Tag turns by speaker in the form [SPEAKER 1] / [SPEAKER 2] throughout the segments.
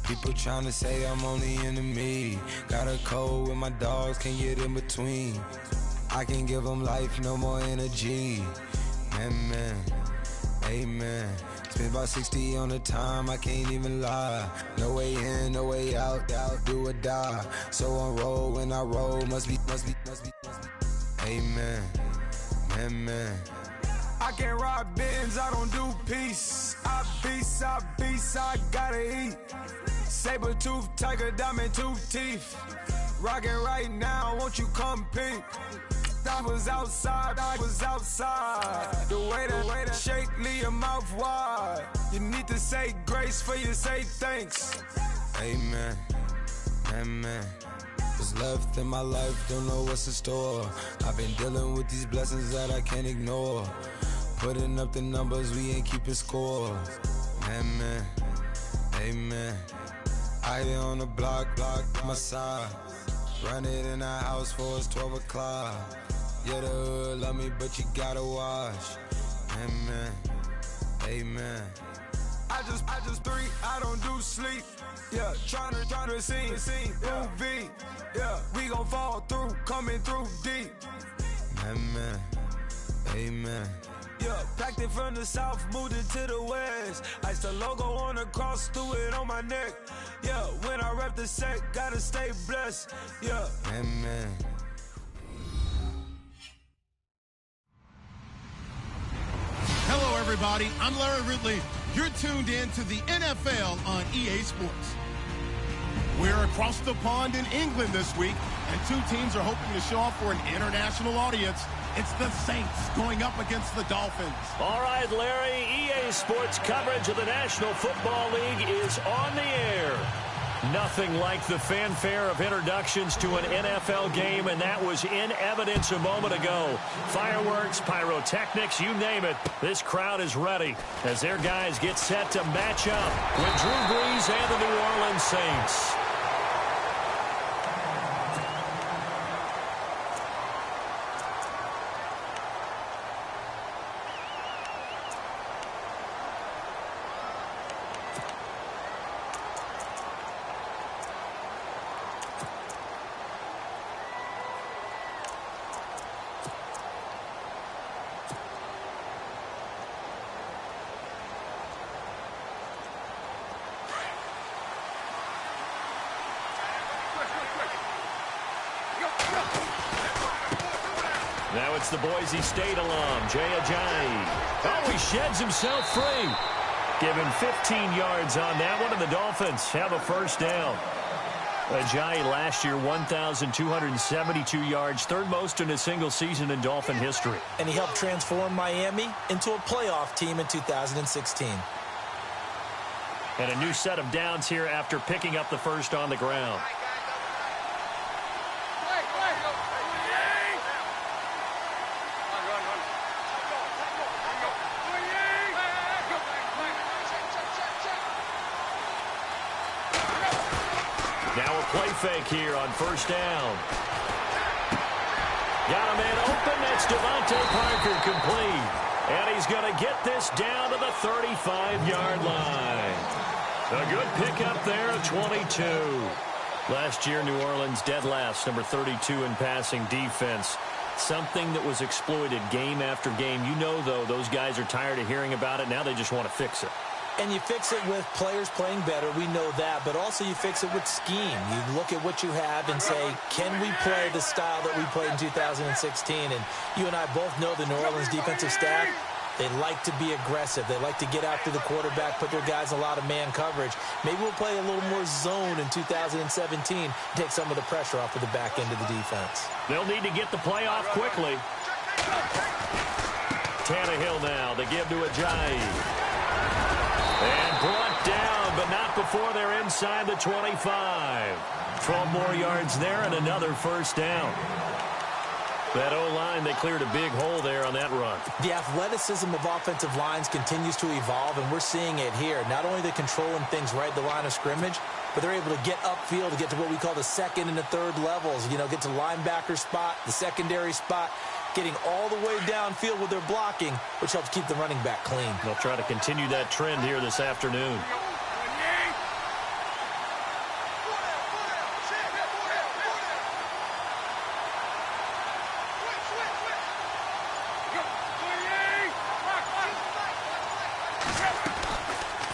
[SPEAKER 1] People trying to say I'm on the enemy. Got a code with my dogs, can't get in between. I can give them life, no more energy. Amen, amen. Spent about 60 on the time, I can't even lie. No way in, no way out, do or die. So on roll, when I roll, must be. Amen, amen. I can't ride Benz, I don't do peace. I beast, I gotta eat. Saber tooth, tiger, diamond tooth teeth. Rockin' right now, won't you come peep? I was outside. The way that shake, leave your mouth wide. You need to say grace for you say thanks. Amen, amen. What's left in my life, don't know what's in store. I've been dealing with these blessings that I can't ignore. Putting up the numbers, we ain't keeping score. Amen, amen. I here on the block, my side. Run it in the house for it's 12 o'clock. Yeah, the hood love me, but you gotta watch. Amen, amen. I just three, I don't do sleep. Yeah, trying to see movie. Yeah, we gon' fall through, coming through deep. Amen, amen. Yeah, packed it from the south, moved it to the west. Iced the logo on the cross, threw it on my neck. Yeah, when I rep the set, gotta stay blessed. Yeah, amen.
[SPEAKER 2] Hello, everybody. I'm Larry Ridley. You're tuned in to the NFL on EA Sports. We're across the pond in England this week, and two teams are hoping to show off for an international audience. It's the Saints going up against the Dolphins.
[SPEAKER 3] All right, Larry, EA Sports coverage of the National Football League is on the air. Nothing like the fanfare of introductions to an NFL game, and that was in evidence a moment ago. Fireworks, pyrotechnics, you name it. This crowd is ready as their guys get set to match up with Drew Brees and the New Orleans Saints. Now it's the Boise State alum, Jay Ajayi. Oh, he sheds himself free. Given 15 yards on that one, and the Dolphins have a first down. Ajayi last year, 1,272 yards, third most in a single season in Dolphin history.
[SPEAKER 4] And he helped transform Miami into a playoff team in 2016.
[SPEAKER 3] And a new set of downs here after picking up the first on the ground. Now a play fake here on first down. Got a man open. That's Devontae Parker complete. And he's going to get this down to the 35-yard line. A good pickup there at 22. Last year, New Orleans dead last, number 32 in passing defense. Something that was exploited game after game. You know, though, those guys are tired of hearing about it. Now they just want to fix it.
[SPEAKER 4] And you fix it with players playing better. We know that. But also you fix it with scheme. You look at what you have and say, can we play the style that we played in 2016? And you and I both know the New Orleans defensive staff, they like to be aggressive. They like to get after the quarterback, put their guys in a lot of man coverage. Maybe we'll play a little more zone in 2017, take some of the pressure off of the back end of the defense.
[SPEAKER 3] They'll need to get the play off quickly. Tannehill now, they give to Ajayi. And brought down, but not before they're inside the 25. 12 more yards there and another first down. That O-line, they cleared a big hole there on that run.
[SPEAKER 4] The athleticism of offensive lines continues to evolve, and we're seeing it here. Not only are they controlling things right at the line of scrimmage, but they're able to get upfield to get to what we call the second and the third levels. You know, get to linebacker spot, the secondary spot, getting all the way downfield with their blocking, which helps keep the running back clean.
[SPEAKER 3] They'll try to continue that trend here this afternoon.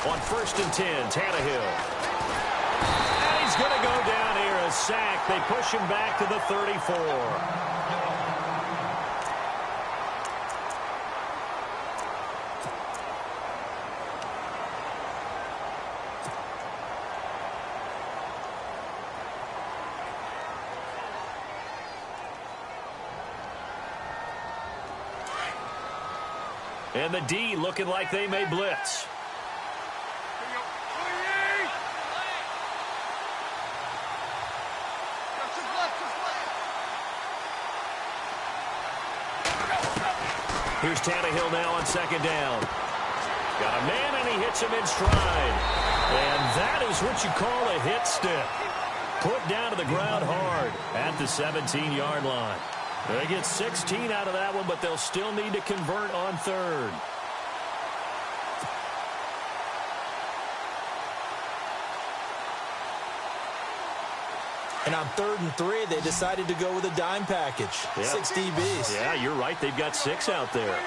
[SPEAKER 3] On 1st and 10, Tannehill. And he's going to go down here, a sack. They push him back to the 34. And the D looking like they may blitz. Here's Tannehill now on 2nd down. Got a man, and he hits him in stride. And that is what you call a hit stick. Put down to the ground hard at the 17-yard line. They get 16 out of that one, but they'll still need to convert on 3rd.
[SPEAKER 4] And on 3rd and 3, they decided to go with a dime package. Yep. 6 DBs.
[SPEAKER 3] Yeah, you're right. They've got 6 out there.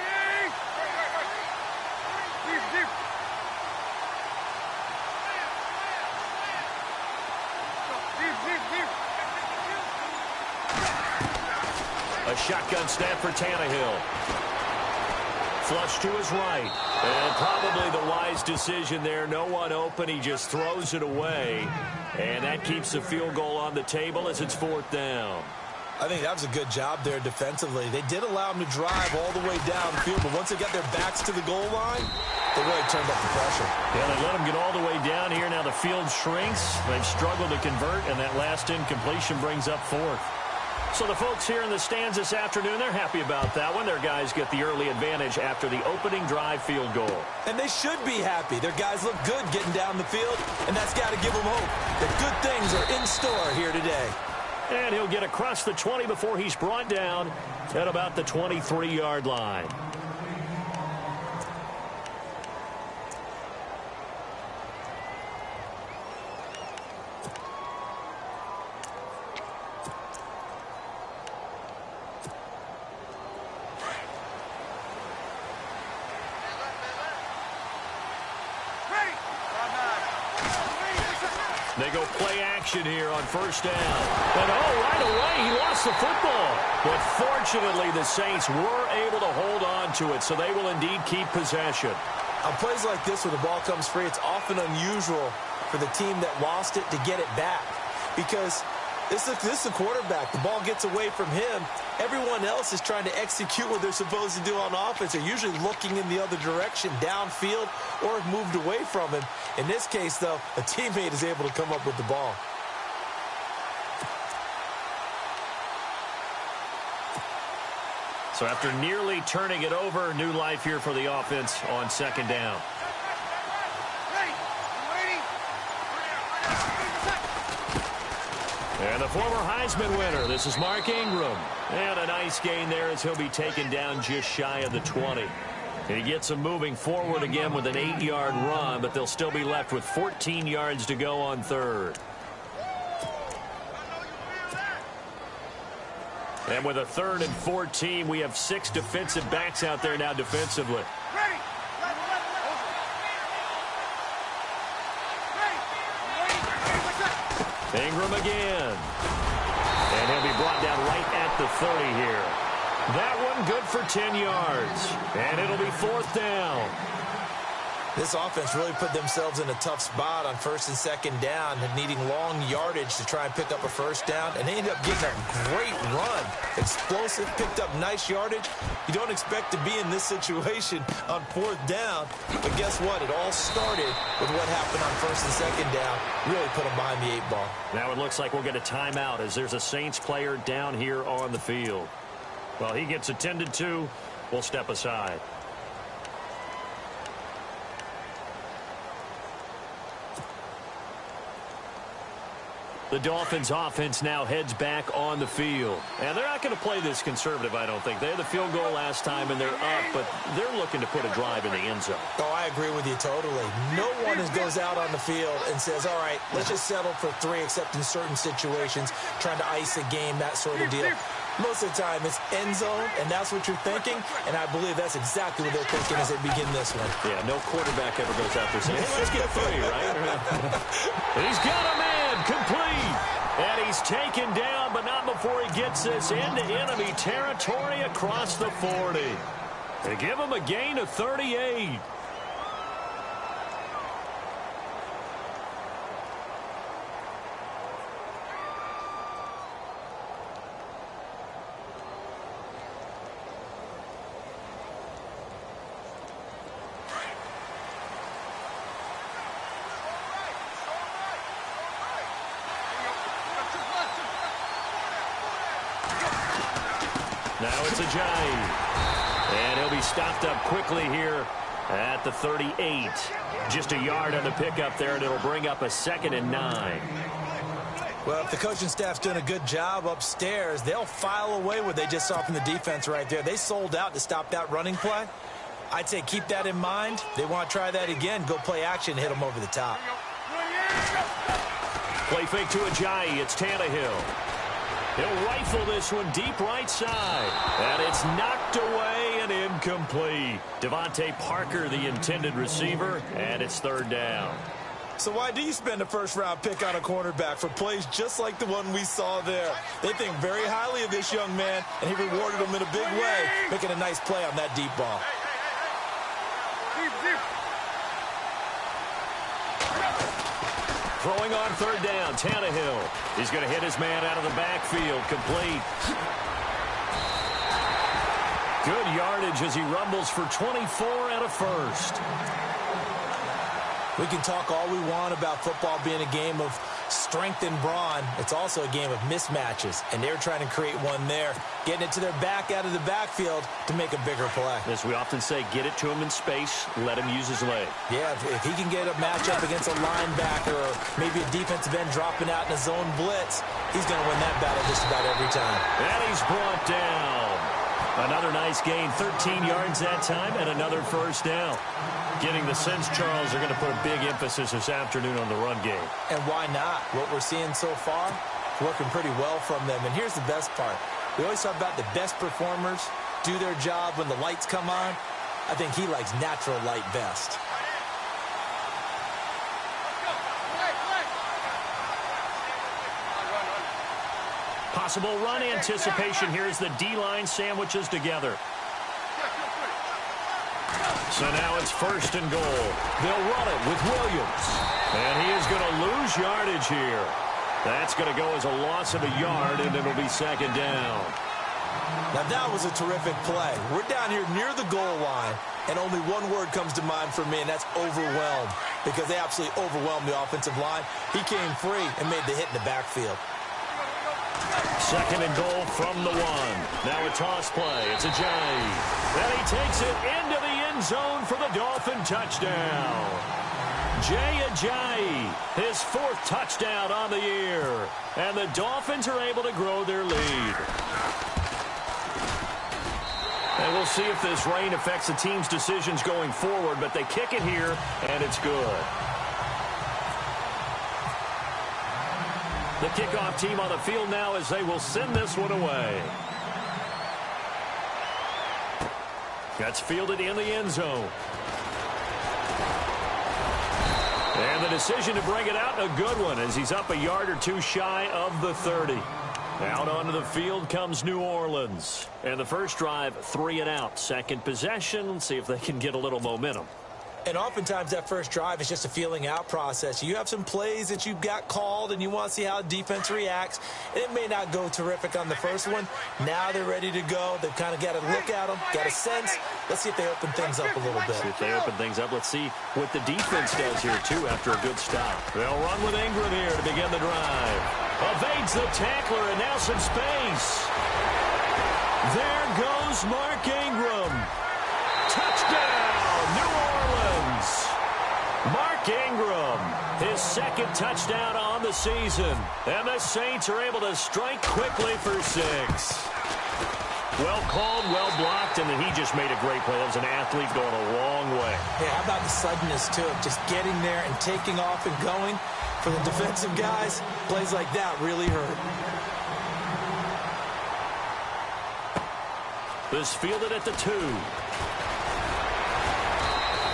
[SPEAKER 3] A shotgun snap for Tannehill. Flush to his right. And probably the wise decision there. No one open. He just throws it away. And that keeps the field goal on the table as it's 4th down.
[SPEAKER 4] I think that was a good job there defensively. They did allow him to drive all the way down the field, but once they got their backs to the goal line, they really turned up the pressure.
[SPEAKER 3] Yeah, they let him get all the way down here. Now the field shrinks. They've struggled to convert, and that last incompletion brings up 4th. So the folks here in the stands this afternoon, they're happy about that one. Their guys get the early advantage after the opening drive field goal.
[SPEAKER 4] And they should be happy. Their guys look good getting down the field, and that's got to give them hope that good things are in store here today.
[SPEAKER 3] And he'll get across the 20 before he's brought down at about the 23-yard line. They go play action here on 1st down. And right away, he lost the football. But fortunately, the Saints were able to hold on to it, so they will indeed keep possession.
[SPEAKER 4] On plays like this where the ball comes free, it's often unusual for the team that lost it to get it back. Because this is the quarterback. The ball gets away from him. Everyone else is trying to execute what they're supposed to do on offense. They're usually looking in the other direction, downfield, or have moved away from him. In this case, though, a teammate is able to come up with the ball.
[SPEAKER 3] So after nearly turning it over, new life here for the offense on 2nd down. And the former Heisman winner, this is Mark Ingram. And a nice gain there as he'll be taken down just shy of the 20. And he gets him moving forward again with an 8-yard run, but they'll still be left with 14 yards to go on 3rd. And with a 3rd and 14, we have 6 defensive backs out there now defensively. Ingram again. And he'll be brought down right at the 30 here. That one good for 10 yards. And it'll be 4th down.
[SPEAKER 4] This offense really put themselves in a tough spot on 1st and 2nd down, and needing long yardage to try and pick up a 1st down, and they ended up getting a great run. Explosive, picked up nice yardage. You don't expect to be in this situation on 4th down, but guess what? It all started with what happened on 1st and 2nd down. Really put them behind the 8 ball.
[SPEAKER 3] Now it looks like we'll get a timeout as there's a Saints player down here on the field. Well, he gets attended to. We'll step aside. The Dolphins offense now heads back on the field. And they're not going to play this conservative, I don't think. They had the field goal last time, and they're up, but they're looking to put a drive in the end zone.
[SPEAKER 4] Oh, I agree with you totally. No one goes out on the field and says, all right, let's just settle for 3, except in certain situations, trying to ice a game, that sort of deal. Most of the time, it's end zone, and that's what you're thinking, and I believe that's exactly what they're thinking as they begin this one.
[SPEAKER 3] Yeah, no quarterback ever goes out there saying, hey, let's get 3, right? He's got a man complete, and he's taken down, but not before he gets this into enemy territory across the 40. They give him a gain of 38. Now it's Ajayi, and he'll be stopped up quickly here at the 38. Just a yard on the pickup there, and it'll bring up a 2nd and 9.
[SPEAKER 4] Well, if the coaching staff's doing a good job upstairs, they'll file away what they just saw from the defense right there. They sold out to stop that running play. I'd say keep that in mind. They want to try that again. Go play action, hit them over the top.
[SPEAKER 3] Play fake to Ajayi. It's Tannehill. He'll rifle this one deep right side. And it's knocked away and incomplete. Devontae Parker, the intended receiver, and it's 3rd down.
[SPEAKER 4] So why do you spend a first-round pick on a cornerback for plays just like the one we saw there? They think very highly of this young man, and he rewarded him in a big way, making a nice play on that deep ball.
[SPEAKER 3] Throwing on 3rd down, Tannehill. He's going to hit his man out of the backfield, complete. Good yardage as he rumbles for 24 and a first.
[SPEAKER 4] We can talk all we want about football being a game of strength and brawn. It's also a game of mismatches, and they're trying to create one there, getting it to their back out of the backfield to make a bigger play.
[SPEAKER 3] As we often say, get it to him in space, let him use his leg.
[SPEAKER 4] Yeah, if he can get a matchup against a linebacker or maybe a defensive end dropping out in a zone blitz, he's going to win that battle just about every time.
[SPEAKER 3] And he's brought down. Another nice gain, 13 yards that time, and another first down. Getting the sense, Charles, are going to put a big emphasis this afternoon on the run game.
[SPEAKER 4] And why not? What we're seeing so far, working pretty well from them. And here's the best part. We always talk about the best performers do their job when the lights come on. I think he likes natural light best.
[SPEAKER 3] Possible run anticipation here as the D-line sandwiches together. So now it's 1st and goal. They'll run it with Williams. And he is going to lose yardage here. That's going to go as a loss of a yard, and it'll be 2nd down.
[SPEAKER 4] Now that was a terrific play. We're down here near the goal line, and only one word comes to mind for me, and that's overwhelmed, because they absolutely overwhelmed the offensive line. He came free and made the hit in the backfield.
[SPEAKER 3] 2nd and goal from the 1. Now a toss play. It's Ajayi. And he takes it into the end zone for the Dolphin touchdown. Jay Ajayi, his 4th touchdown on the year. And the Dolphins are able to grow their lead. And we'll see if this rain affects the team's decisions going forward, but they kick it here, and it's good. The kickoff team on the field now as they will send this one away. That's fielded in the end zone. And the decision to bring it out, a good one, as he's up a yard or two shy of the 30. Out onto the field comes New Orleans. And the first drive, 3 and out. Second possession, let's see if they can get a little momentum.
[SPEAKER 4] And oftentimes that first drive is just a feeling out process. You have some plays that you've got called and you want to see how the defense reacts. It may not go terrific on the first one. Now they're ready to go. They've kind of got to look at them, got a sense. Let's see if they open things up a little bit.
[SPEAKER 3] See if they open things up. Let's see what the defense does here, too, after a good stop. They'll run with Ingram here to begin the drive. Evades the tackler, and now some space. There goes Mark Ingram. Touchdown, New Orleans. Mark Ingram, his 2nd touchdown on the season. And the Saints are able to strike quickly for 6. Well called, well blocked, and then he just made a great play. That was an athlete going a long way.
[SPEAKER 4] Yeah, how about the suddenness, too, of just getting there and taking off and going? For the defensive guys, plays like that really hurt.
[SPEAKER 3] This fielded at the 2.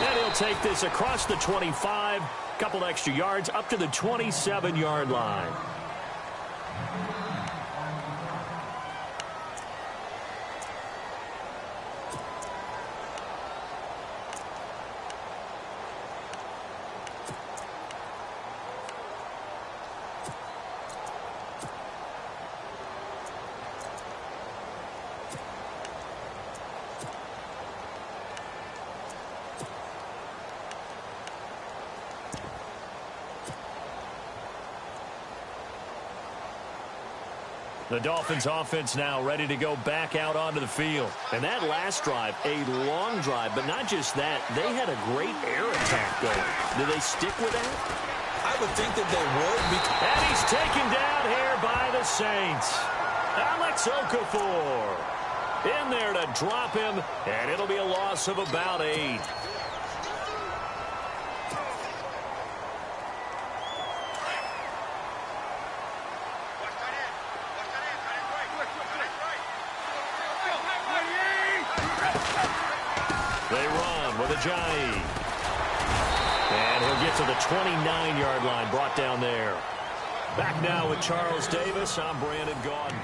[SPEAKER 3] And he'll take this across the 25. Couple extra yards up to the 27-yard line. The Dolphins offense now ready to go back out onto the field. And that last drive, a long drive, but not just that. They had a great air attack going. Do they stick with that?
[SPEAKER 4] I would think that they would.
[SPEAKER 3] And he's taken down here by the Saints. Alex Okafor in there to drop him, and it'll be a loss of about 8. They run with Ajayi. And he'll get to the 29-yard line, brought down there. Back now with Charles Davis. I'm Brandon Gaudin.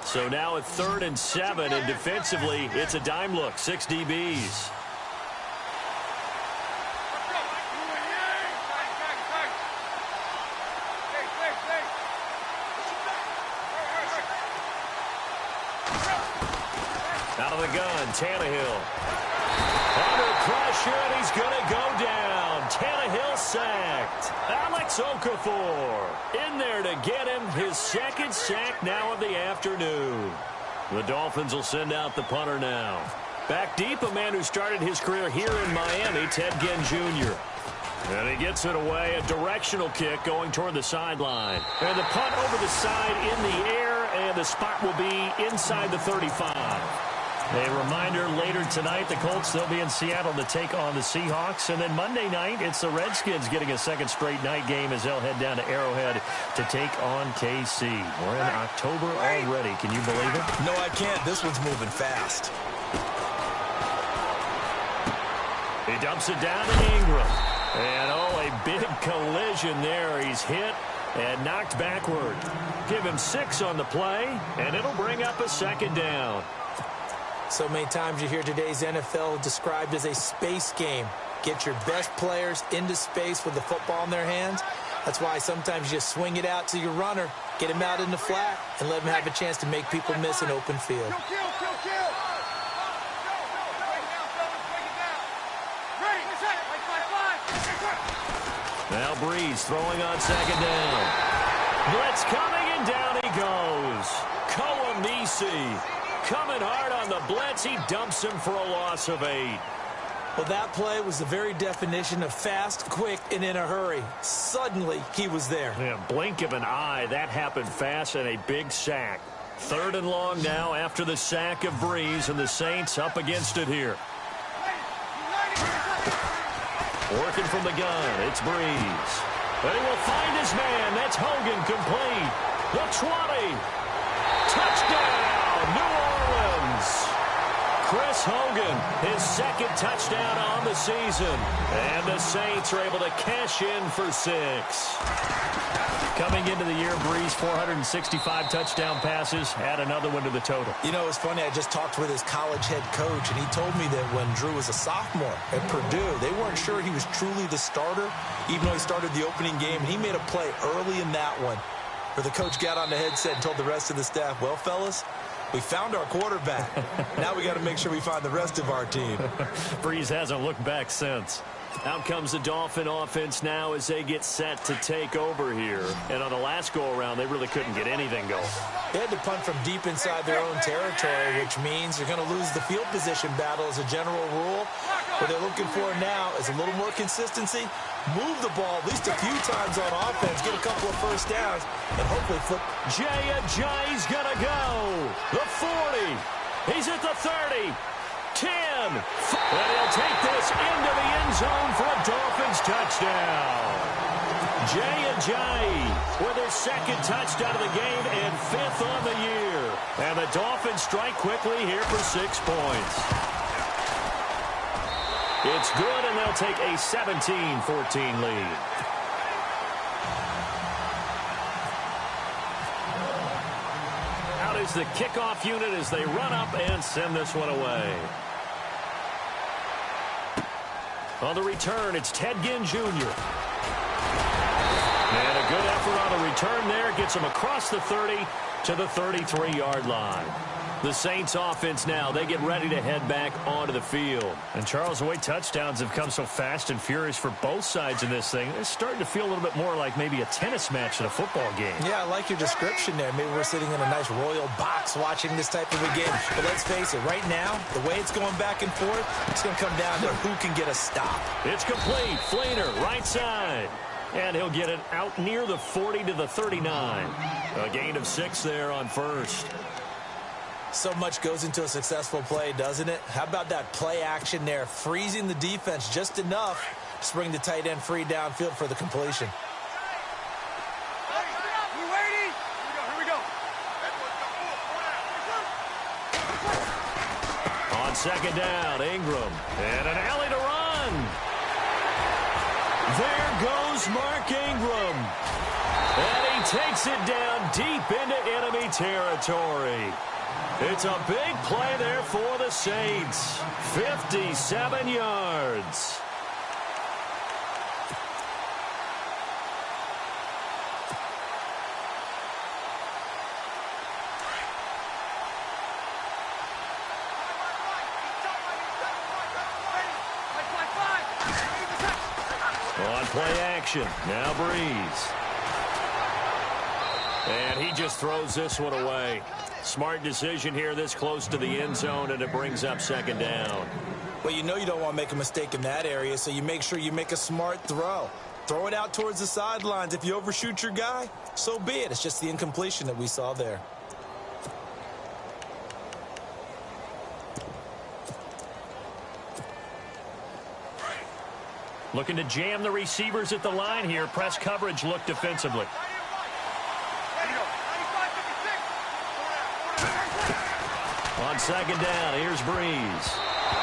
[SPEAKER 3] So now at 3rd and 7, and defensively, it's a dime look. 6 DBs. Out of the gun, Tannehill. Under pressure, and he's going to go down. Tannehill sacked. Alex Okafor in there to get him his second sack now of the afternoon. The Dolphins will send out the punter now. Back deep, a man who started his career here in Miami, Ted Ginn Jr. And he gets it away, a directional kick going toward the sideline. And the punt over the side in the air, and the spot will be inside the 35. A reminder, later tonight, the Colts, they'll be in Seattle to take on the Seahawks. And then Monday night, it's the Redskins getting a second straight night game as they'll head down to Arrowhead to take on KC. We're in October already. Can you believe it?
[SPEAKER 4] No, I can't. This one's moving fast.
[SPEAKER 3] He dumps it down to Ingram. And, oh, a big collision there. He's hit and knocked backward. Give him 6 on the play, and it'll bring up a second down.
[SPEAKER 4] So many times you hear today's NFL described as a space game. Get your best players into space with the football in their hands. That's why sometimes you just swing it out to your runner, get him out in the flat, and let him have a chance to make people miss an open field.
[SPEAKER 3] Now Breeze throwing on second down. Blitz coming, and down he goes. Kouamisi coming hard on the blitz. He dumps him for a loss of 8.
[SPEAKER 4] Well, that play was the very definition of fast, quick, and in a hurry. Suddenly, he was there.
[SPEAKER 3] Yeah, blink of an eye. That happened fast, and a big sack. 3rd and long now after the sack of Breeze, and the Saints up against it here. Working from the gun, it's Breeze. But he will find his man. That's Hogan complete. The 20. Touchdown, New Orleans. Chris Hogan, his second touchdown on the season. And the Saints are able to cash in for 6. Coming into the year, Breeze, 465 touchdown passes. Add another one to the total.
[SPEAKER 4] You know, it's funny. I just talked with his college head coach, and he told me that when Drew was a sophomore at Purdue, they weren't sure he was truly the starter, even though he started the opening game. And he made a play early in that one where the coach got on the headset and told the rest of the staff, well, fellas, we found our quarterback. Now we got to make sure we find the rest of our team.
[SPEAKER 3] Breeze hasn't looked back since. Out comes the Dolphin offense now as they get set to take over here. And on the last go-around, they really couldn't get anything going.
[SPEAKER 4] They had to punt from deep inside their own territory, which means they're going to lose the field position battle as a general rule. What they're looking for now is a little more consistency, move the ball at least a few times on offense, get a couple of first downs, and hopefully flip.
[SPEAKER 3] Jay Ajayi's going to go. The 40. He's at the 30. 10. again. And he'll take this into the end zone for a Dolphins touchdown. Jay with his second touchdown of the game and 5th on the year. And the Dolphins strike quickly here for 6 points. It's good, and they'll take a 17-14 lead. Out is the kickoff unit as they run up and send this one away. On the return, it's Ted Ginn Jr. And a good effort on the return there. Gets him across the 30 to the 33-yard line. The Saints offense now, they get ready to head back onto the field. And Charles, the way touchdowns have come so fast and furious for both sides in this thing, it's starting to feel a little bit more like maybe a tennis match than a football game. Yeah, I like your description there. Maybe we're sitting in a nice royal box watching this type of a game. But let's face it, right now, the way it's going back and forth, it's going to come down to who can get a stop. It's complete. Fleener, right side. And he'll get it out near the 40 to the 39. A gain of 6 there on first. So much goes into a successful play, doesn't it? How about that play action there, freezing the defense just enough to bring the tight end free downfield for the completion.
[SPEAKER 5] Here we go.
[SPEAKER 3] On second down, Ingram. And an alley to run. There goes Mark Ingram. And he takes it down deep into enemy territory. It's a big play there for the Saints. 57 yards. On play action, now Breeze. And he just throws this one away. Smart decision here this close to the end zone, and it brings up second down.
[SPEAKER 4] Well, you know you don't want to make a mistake in that area, so you make sure you make a smart throw. Throw it out towards the sidelines. If you overshoot your guy, so be it. It's just the incompletion that we saw there.
[SPEAKER 3] Looking to jam the receivers at the line here. Press coverage look defensively. On second down, here's Breeze.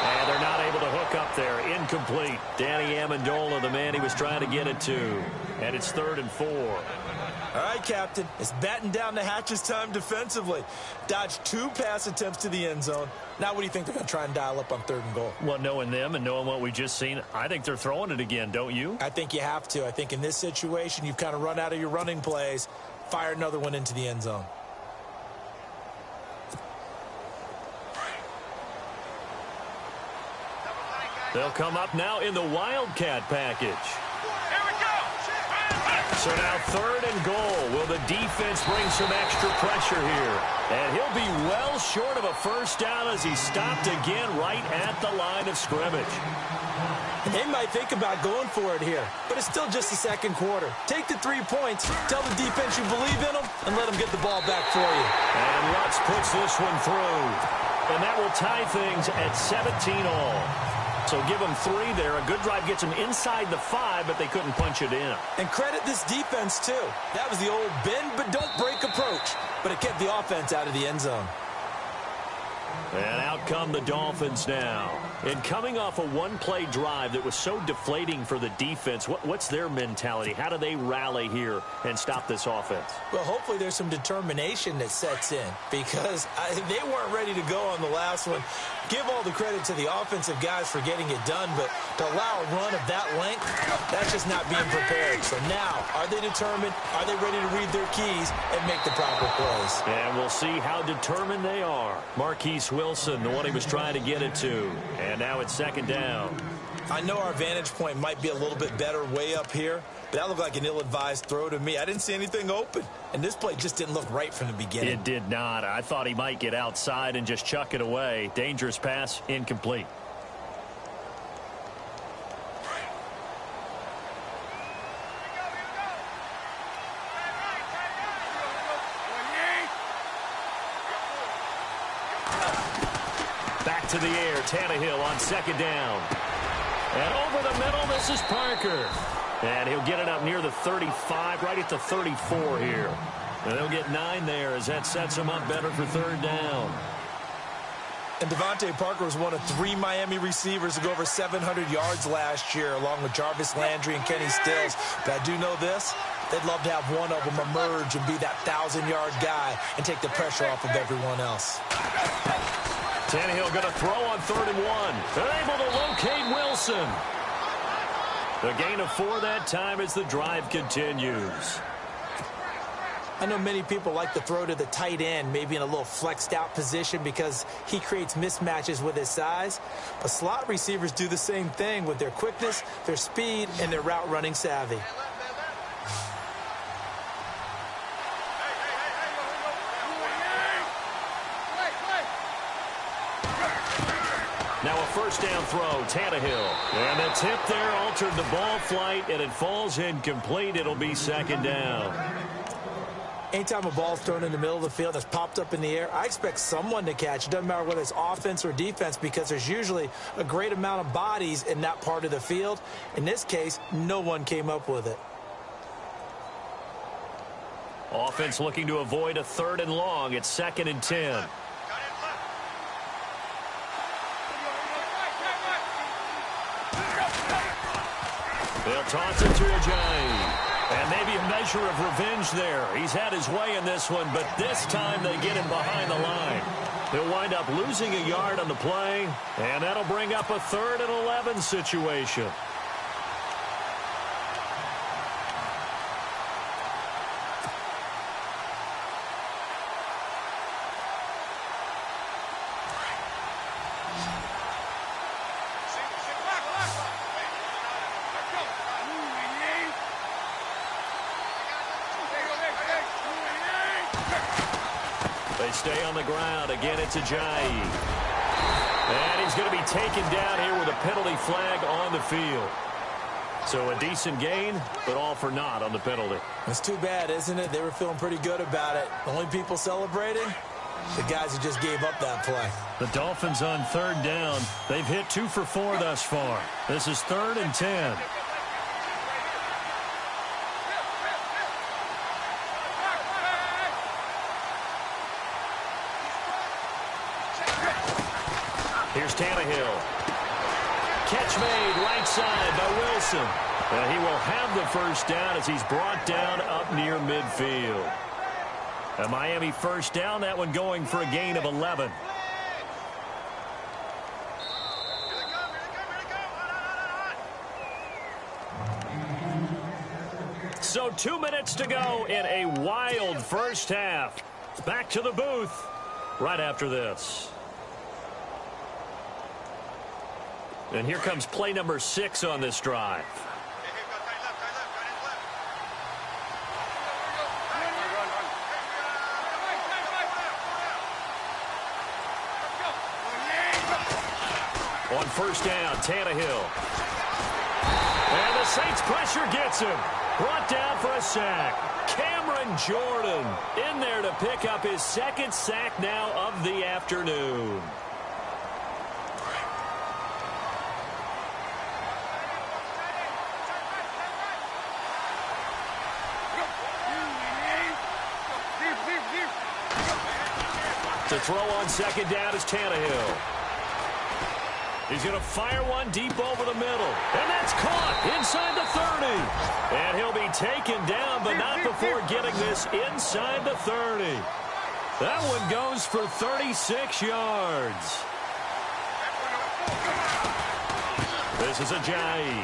[SPEAKER 3] And they're not able to hook up there. Incomplete. Danny Amendola, the man he was trying to get it to. And it's 3rd and 4.
[SPEAKER 4] All right, Captain. It's batten down the hatches time defensively. Dodged 2 pass attempts to the end zone. Now what do you think they're going to try and dial up on 3rd and goal?
[SPEAKER 3] Well, knowing them and knowing what we just seen, I think they're throwing it again, don't you?
[SPEAKER 4] I think you have to. I think in this situation, you've kind of run out of your running plays. Fire another one into the end zone.
[SPEAKER 3] They'll come up now in the Wildcat package.
[SPEAKER 5] Here we go.
[SPEAKER 3] So now 3rd and goal. Will the defense bring some extra pressure here? And he'll be well short of a first down as he stopped again right at the line of scrimmage.
[SPEAKER 4] They might think about going for it here, but it's still just the second quarter. Take the 3 points, tell the defense you believe in them, and let them get the ball back for you.
[SPEAKER 3] And Lutz puts this one through. And that will tie things at 17 all. So give them 3 there. A good drive gets them inside the 5, but they couldn't punch it in.
[SPEAKER 4] And credit this defense, too. That was the old bend but don't break approach, but it kept the offense out of the end zone.
[SPEAKER 3] And out come the Dolphins now. And coming off a one-play drive that was so deflating for the defense, what's their mentality? How do they rally here and stop this offense?
[SPEAKER 4] Well, hopefully there's some determination that sets in because they weren't ready to go on the last one. Give all the credit to the offensive guys for getting it done, but to allow a run of that length, that's just not being prepared. So now, are they determined? Are they ready to read their keys and make the proper plays?
[SPEAKER 3] And we'll see how determined they are. Marquise Wilson, the one he was trying to get it to. And now it's second down.
[SPEAKER 4] I know our vantage point might be a little bit better way up here, but that looked like an ill-advised throw to me. I didn't see anything open, and this play just didn't look right from the beginning.
[SPEAKER 3] It did not. I thought he might get outside and just chuck it away. Dangerous pass, incomplete. back to the air. Tannehill on second down. And over the middle, this is Parker. And he'll get it up near the 35, right at the 34 here. And they'll get 9 there as that sets him up better for third down.
[SPEAKER 4] And Devontae Parker was one of 3 Miami receivers to go over 700 yards last year, along with Jarvis Landry and Kenny Stills. But I do know this. They'd love to have one of them emerge and be that 1,000-yard guy and take the pressure off of everyone else.
[SPEAKER 3] Tannehill going to throw on 3rd and 1. They're able to locate Wilson. The gain of 4 that time as the drive continues.
[SPEAKER 4] I know many people like to throw to the tight end, maybe in a little flexed out position because he creates mismatches with his size. But slot receivers do the same thing with their quickness, their speed, and their route running savvy.
[SPEAKER 3] Now a first down throw, Tannehill. And the tip there altered the ball flight, and it falls incomplete. It'll be 2nd down.
[SPEAKER 4] Anytime a ball's thrown in the middle of the field that's popped up in the air, I expect someone to catch. It doesn't matter whether it's offense or defense because there's usually a great amount of bodies in that part of the field. In this case, no one came up with it.
[SPEAKER 3] Offense looking to avoid a 3rd and long. It's 2nd and 10. They'll toss it to Ajayi. And maybe a measure of revenge there. He's had his way in this one, but this time they get him behind the line. He'll wind up losing a yard on the play, and that'll bring up a 3rd and 11 situation. Stay on the ground. Again, it's Ajayi. And he's going to be taken down here with a penalty flag on the field. So a decent gain, but all for naught on the penalty.
[SPEAKER 4] It's too bad, isn't it? They were feeling pretty good about it. The only people celebrating, the guys who just gave up that play.
[SPEAKER 3] The Dolphins on 3rd down. They've hit 2 for 4 thus far. This is 3rd and 10. Here's Tannehill. Catch made right side by Wilson. And he will have the first down as he's brought down up near midfield. A Miami first down, that one going for a gain of 11. So 2 minutes to go in a wild first half. Back to the booth right after this. And here comes play number 6 on this drive. On first down, Tannehill. And the Saints pressure gets him. Brought down for a sack. Cameron Jordan in there to pick up his 2nd sack now of the afternoon. To throw on 2nd down is Tannehill. He's going to fire one deep over the middle. And that's caught inside the 30. And he'll be taken down, but not before getting this inside the 30. That one goes for 36 yards. This is Ajayi.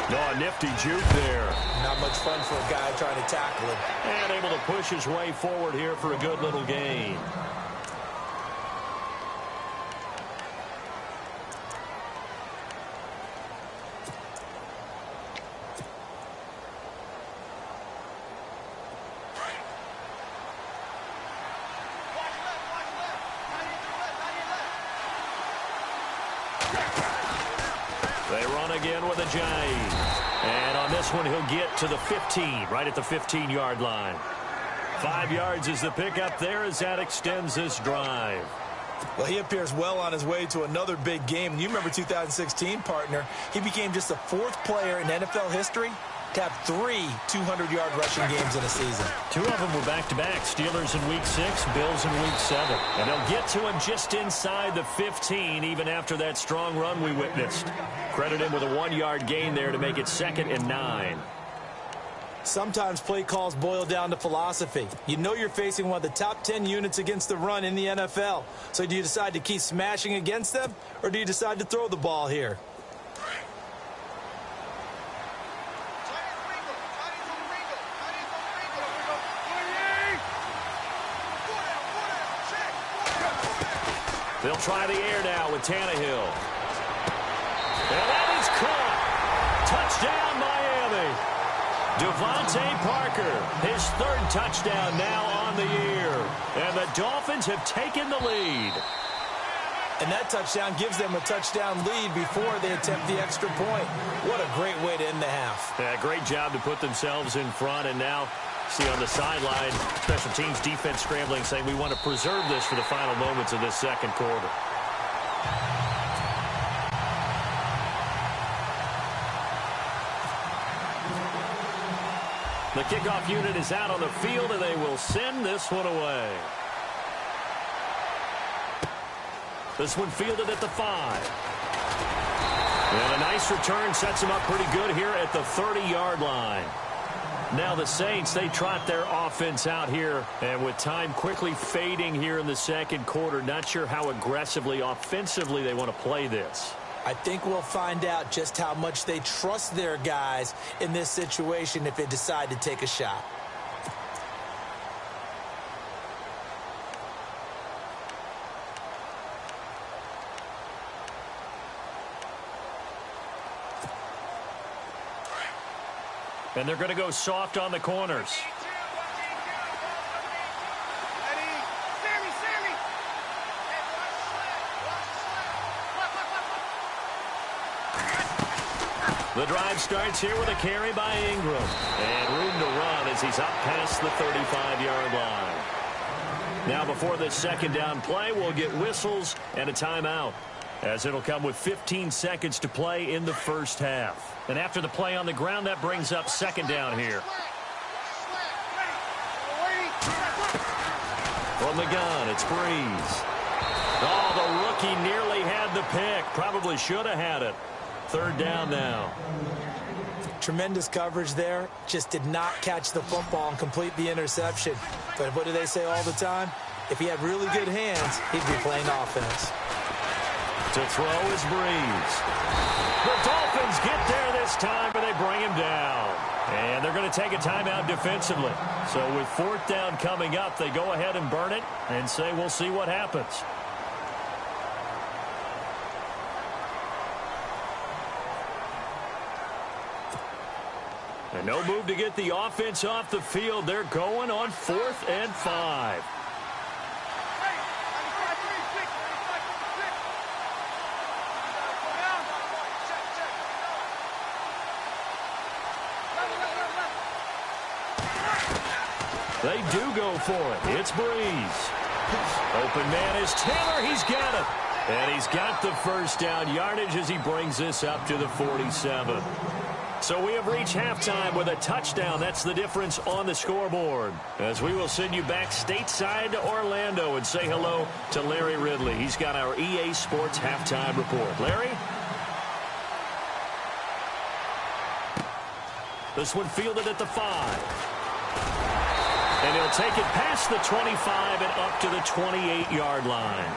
[SPEAKER 3] No, a nifty juke there.
[SPEAKER 4] Not much fun for a guy trying to tackle him.
[SPEAKER 3] And able to push his way forward here for a good little gain. They run again with Ajayi. And on this one, he'll get to the 15, right at the 15-yard line. 5 yards is the pickup there as that extends this drive.
[SPEAKER 4] Well, he appears well on his way to another big game. You remember 2016, partner. He became just the 4th player in NFL history to have 3 200-yard rushing games in a season.
[SPEAKER 3] 2 of them were back-to-back. Steelers in Week 6, Bills in Week 7. And they'll get to him just inside the 15, even after that strong run we witnessed. Credit him with a 1-yard gain there to make it 2nd and 9.
[SPEAKER 4] Sometimes play calls boil down to philosophy. You know you're facing one of the top 10 units against the run in the NFL. So do you decide to keep smashing against them, or do you decide to throw the ball here?
[SPEAKER 3] They'll try the air now with Tannehill. And that is caught. Touchdown, Miami. Devontae Parker, his 3rd touchdown now on the year. And the Dolphins have taken the lead.
[SPEAKER 4] And that touchdown gives them a touchdown lead before they attempt the extra point. What a great way to end the half.
[SPEAKER 3] Yeah, great job to put themselves in front. And now, see on the sideline, special teams defense scrambling, saying we want to preserve this for the final moments of this 2nd quarter. The kickoff unit is out on the field, and they will send this one away. This one fielded at the 5. And a nice return sets him up pretty good here at the 30-yard line. Now the Saints, they trot their offense out here, and with time quickly fading here in the 2nd quarter, not sure how aggressively, offensively they want to play this.
[SPEAKER 4] I think we'll find out just how much they trust their guys in this situation if they decide to take a shot.
[SPEAKER 3] And they're going to go soft on the corners. The drive starts here with a carry by Ingram. And room to run as he's up past the 35-yard line. Now before this 2nd down play, we'll get whistles and a timeout, as it'll come with 15 seconds to play in the 1st half. And after the play on the ground, that brings up 2nd down here. From the gun, it's Breeze. Oh, the rookie nearly had the pick. Probably should have had it. 3rd down now.
[SPEAKER 4] Tremendous coverage there. Just did not catch the football and complete the interception. But what do they say all the time? If he had really good hands, he'd be playing offense.
[SPEAKER 3] To throw is Breeze. The Dolphins get there this time, but they bring him down. And they're going to take a timeout defensively. So with 4th down coming up, they go ahead and burn it and say we'll see what happens. And no move to get the offense off the field. They're going on 4th and 5. They do go for it. It's Breeze. Open man is Taylor. He's got it. And he's got the 1st down yardage as he brings this up to the 47. So we have reached halftime with a touchdown. That's the difference on the scoreboard. As we will send you back stateside to Orlando and say hello to Larry Ridley. He's got our EA Sports halftime report. Larry? This one fielded at the 5. And he'll take it past the 25 and up to the 28-yard line.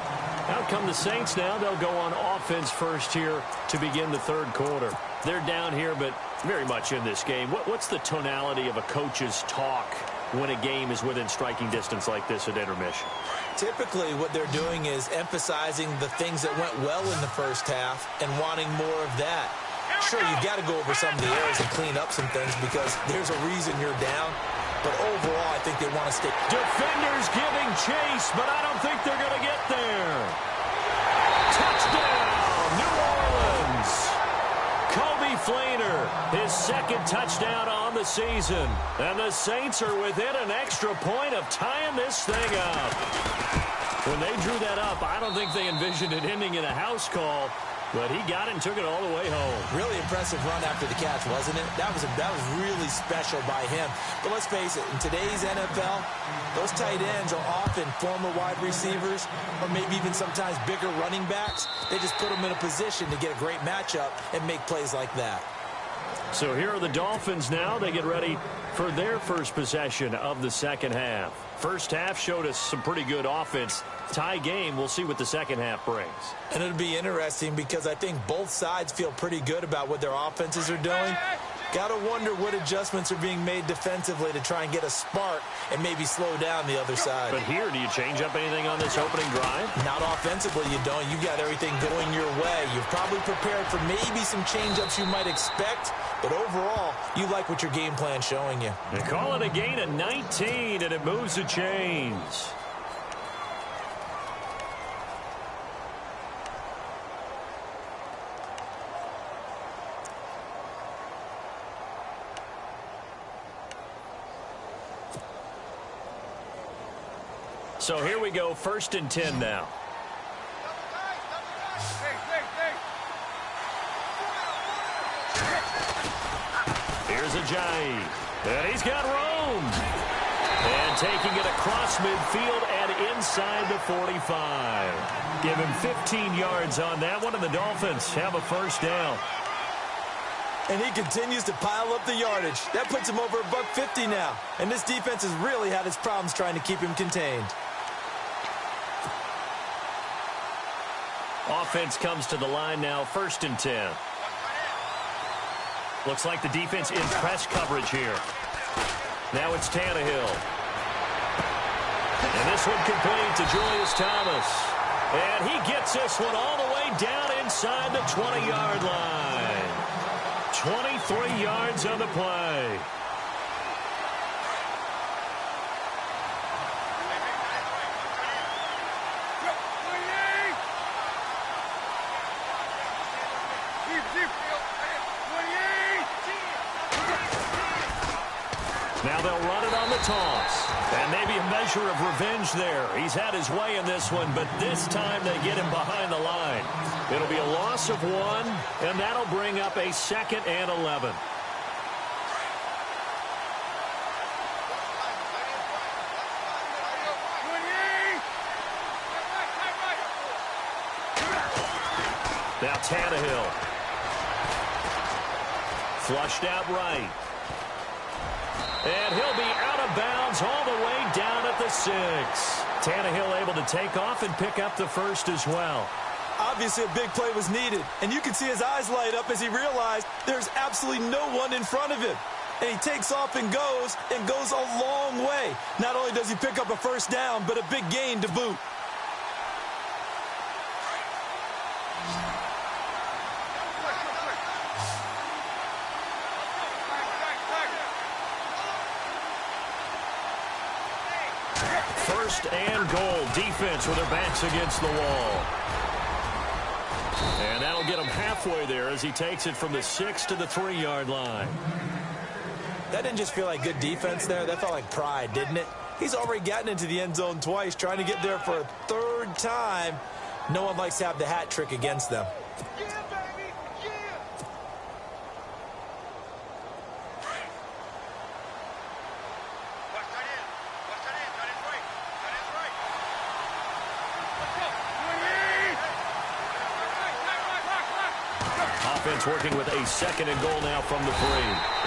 [SPEAKER 3] Out come the Saints now. They'll go on offense first here to begin the 3rd quarter. They're down here, but very much in this game. What's the tonality of a coach's talk when a game is within striking distance like this at intermission?
[SPEAKER 4] Typically, what they're doing is emphasizing the things that went well in the 1st half and wanting more of that. Sure, you've got to go over some of the errors and clean up some things because there's a reason you're down. But overall, I think they want to stick.
[SPEAKER 3] Defenders giving chase, but I don't think they're going to get there. Touchdown, New Orleans. Kobe Fleener, his 2nd touchdown on the season. And the Saints are within an extra point of tying this thing up. When they drew that up, I don't think they envisioned it ending in a house call, but he got it and took it all the way home.
[SPEAKER 4] Really impressive run after the catch, wasn't it? That was really special by him. But let's face it, in today's NFL, those tight ends are often former wide receivers or maybe even sometimes bigger running backs. They just put them in a position to get a great matchup and make plays like that.
[SPEAKER 3] So here are the Dolphins now. They get ready for their first possession of the second half. First half showed us some pretty good offense. Tie game, we'll see what the second half brings.
[SPEAKER 4] And it'll be interesting because I think both sides feel pretty good about what their offenses are doing. Got to wonder what adjustments are being made defensively to try and get a spark and maybe slow down the other side.
[SPEAKER 3] But here, do you change up anything on this opening drive?
[SPEAKER 4] Not offensively, you don't. You got everything going your way. You've probably prepared for maybe some change-ups you might expect, but overall, you like what your game plan's showing you.
[SPEAKER 3] They call it a gain of 19, and it moves the chains. So here we go, 1st and 10 now. Here's Ajayi, and he's got room. And taking it across midfield and inside the 45. Give him 15 yards on that one, and the Dolphins have a first down.
[SPEAKER 4] And he continues to pile up the yardage. That puts him over $150 now. And this defense has really had its problems trying to keep him contained.
[SPEAKER 3] Offense comes to the line now, 1st and 10. Looks like the defense in press coverage here. Now it's Tannehill. And this one complete to Julius Thomas. And he gets this one all the way down inside the 20-yard line. 23 yards on the play. Now they'll run it on the toss. And maybe a measure of revenge there. He's had his way in this one, but this time they get him behind the line. It'll be a loss of 1, and that'll bring up a 2nd and 11. Now Tannehill. Flushed out right. And he'll be out of bounds all the way down at the 6. Tannehill able to take off and pick up the first as well.
[SPEAKER 4] Obviously, a big play was needed, and you can see his eyes light up as he realized there's absolutely no one in front of him. And he takes off and goes a long way. Not only does he pick up a first down, but a big gain to boot.
[SPEAKER 3] First and goal. Defense with their backs against the wall. And that'll get him halfway there as he takes it from the 6 to the 3-yard line.
[SPEAKER 4] That didn't just feel like good defense there. That felt like pride, didn't it? He's already gotten into the end zone twice, trying to get there for a 3rd time. No one likes to have the hat trick against them.
[SPEAKER 3] Offense working with a 2nd and goal now from the 3.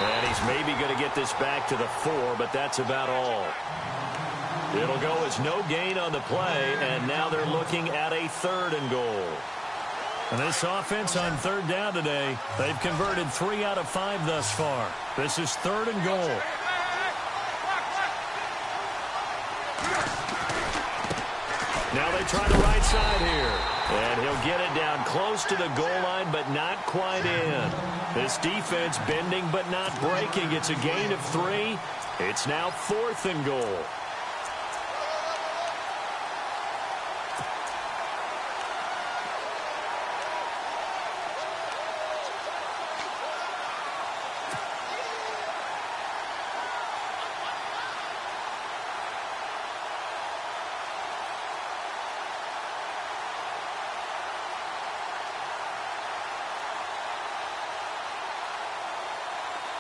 [SPEAKER 3] And he's maybe going to get this back to the 4, but that's about all. It'll go as no gain on the play, and now they're looking at a 3rd and goal. And this offense on 3rd down today, they've converted 3 out of 5 thus far. This is 3rd and goal. Now they try the right side here. And he'll get it down close to the goal line, but not quite in. This defense bending but not breaking. It's a gain of 3. It's now 4th and goal.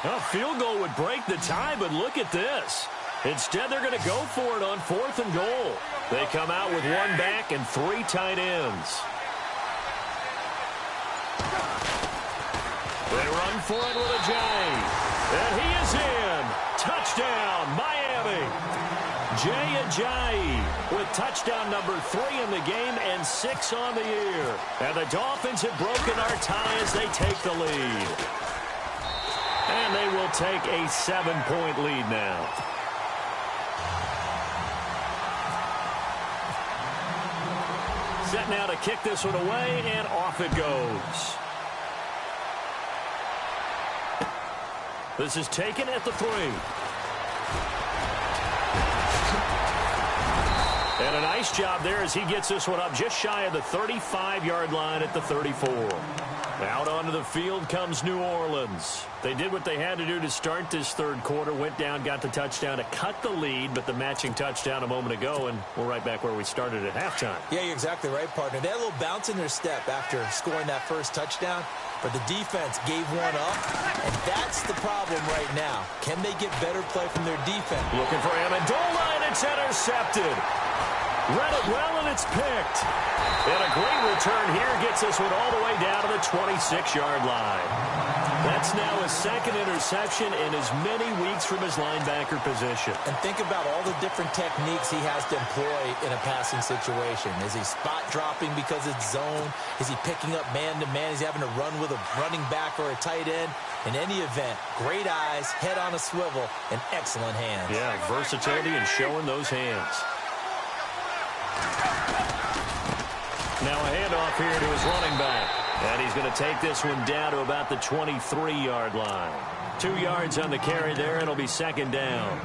[SPEAKER 3] A field goal would break the tie, but look at this. Instead, they're going to go for it on 4th and goal. They come out with one back and 3 tight ends. They run for it with a J. And he is in. Touchdown, Miami. Jay Ajayi with touchdown number 3 in the game and 6 on the year. And the Dolphins have broken our tie as they take the lead. And they will take a 7-point lead now. Set now to kick this one away, and off it goes. This is taken at the 3. And a nice job there as he gets this one up just shy of the 35-yard line at the 34. Out onto the field comes New Orleans. They did what they had to do to start this third quarter. Went down, got the touchdown to cut the lead, but the matching touchdown a moment ago, and we're right back where we started at halftime.
[SPEAKER 4] Yeah, you're exactly right, partner. They had a little bounce in their step after scoring that first touchdown, but the defense gave one up, and that's the problem right now. Can they get better play from their defense?
[SPEAKER 3] Looking for Amendola, and it's intercepted. Read it well, and it's picked. And a great return here gets this one all the way down to the 26-yard line. That's now his second interception in as many weeks from his linebacker position.
[SPEAKER 4] And think about all the different techniques he has to employ in a passing situation. Is he spot dropping because it's zone? Is he picking up man-to-man? Is he having to run with a running back or a tight end? In any event, great eyes, head on a swivel, and excellent hands.
[SPEAKER 3] Yeah, versatility and showing those hands. Now a handoff here to his running back. And he's going to take this one down to about the 23-yard line. 2 yards on the carry there, and it'll be second down.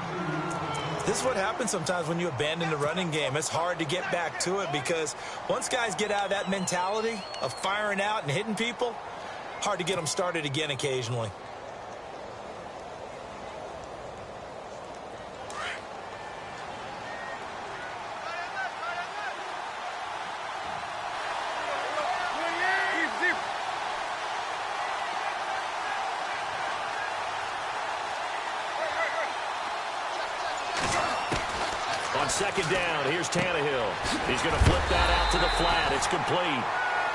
[SPEAKER 4] This is what happens sometimes when you abandon the running game. It's hard to get back to it because once guys get out of that mentality of firing out and hitting people, hard to get them started again occasionally.
[SPEAKER 3] On second down, here's Tannehill. He's going to flip that out to the flat. It's complete.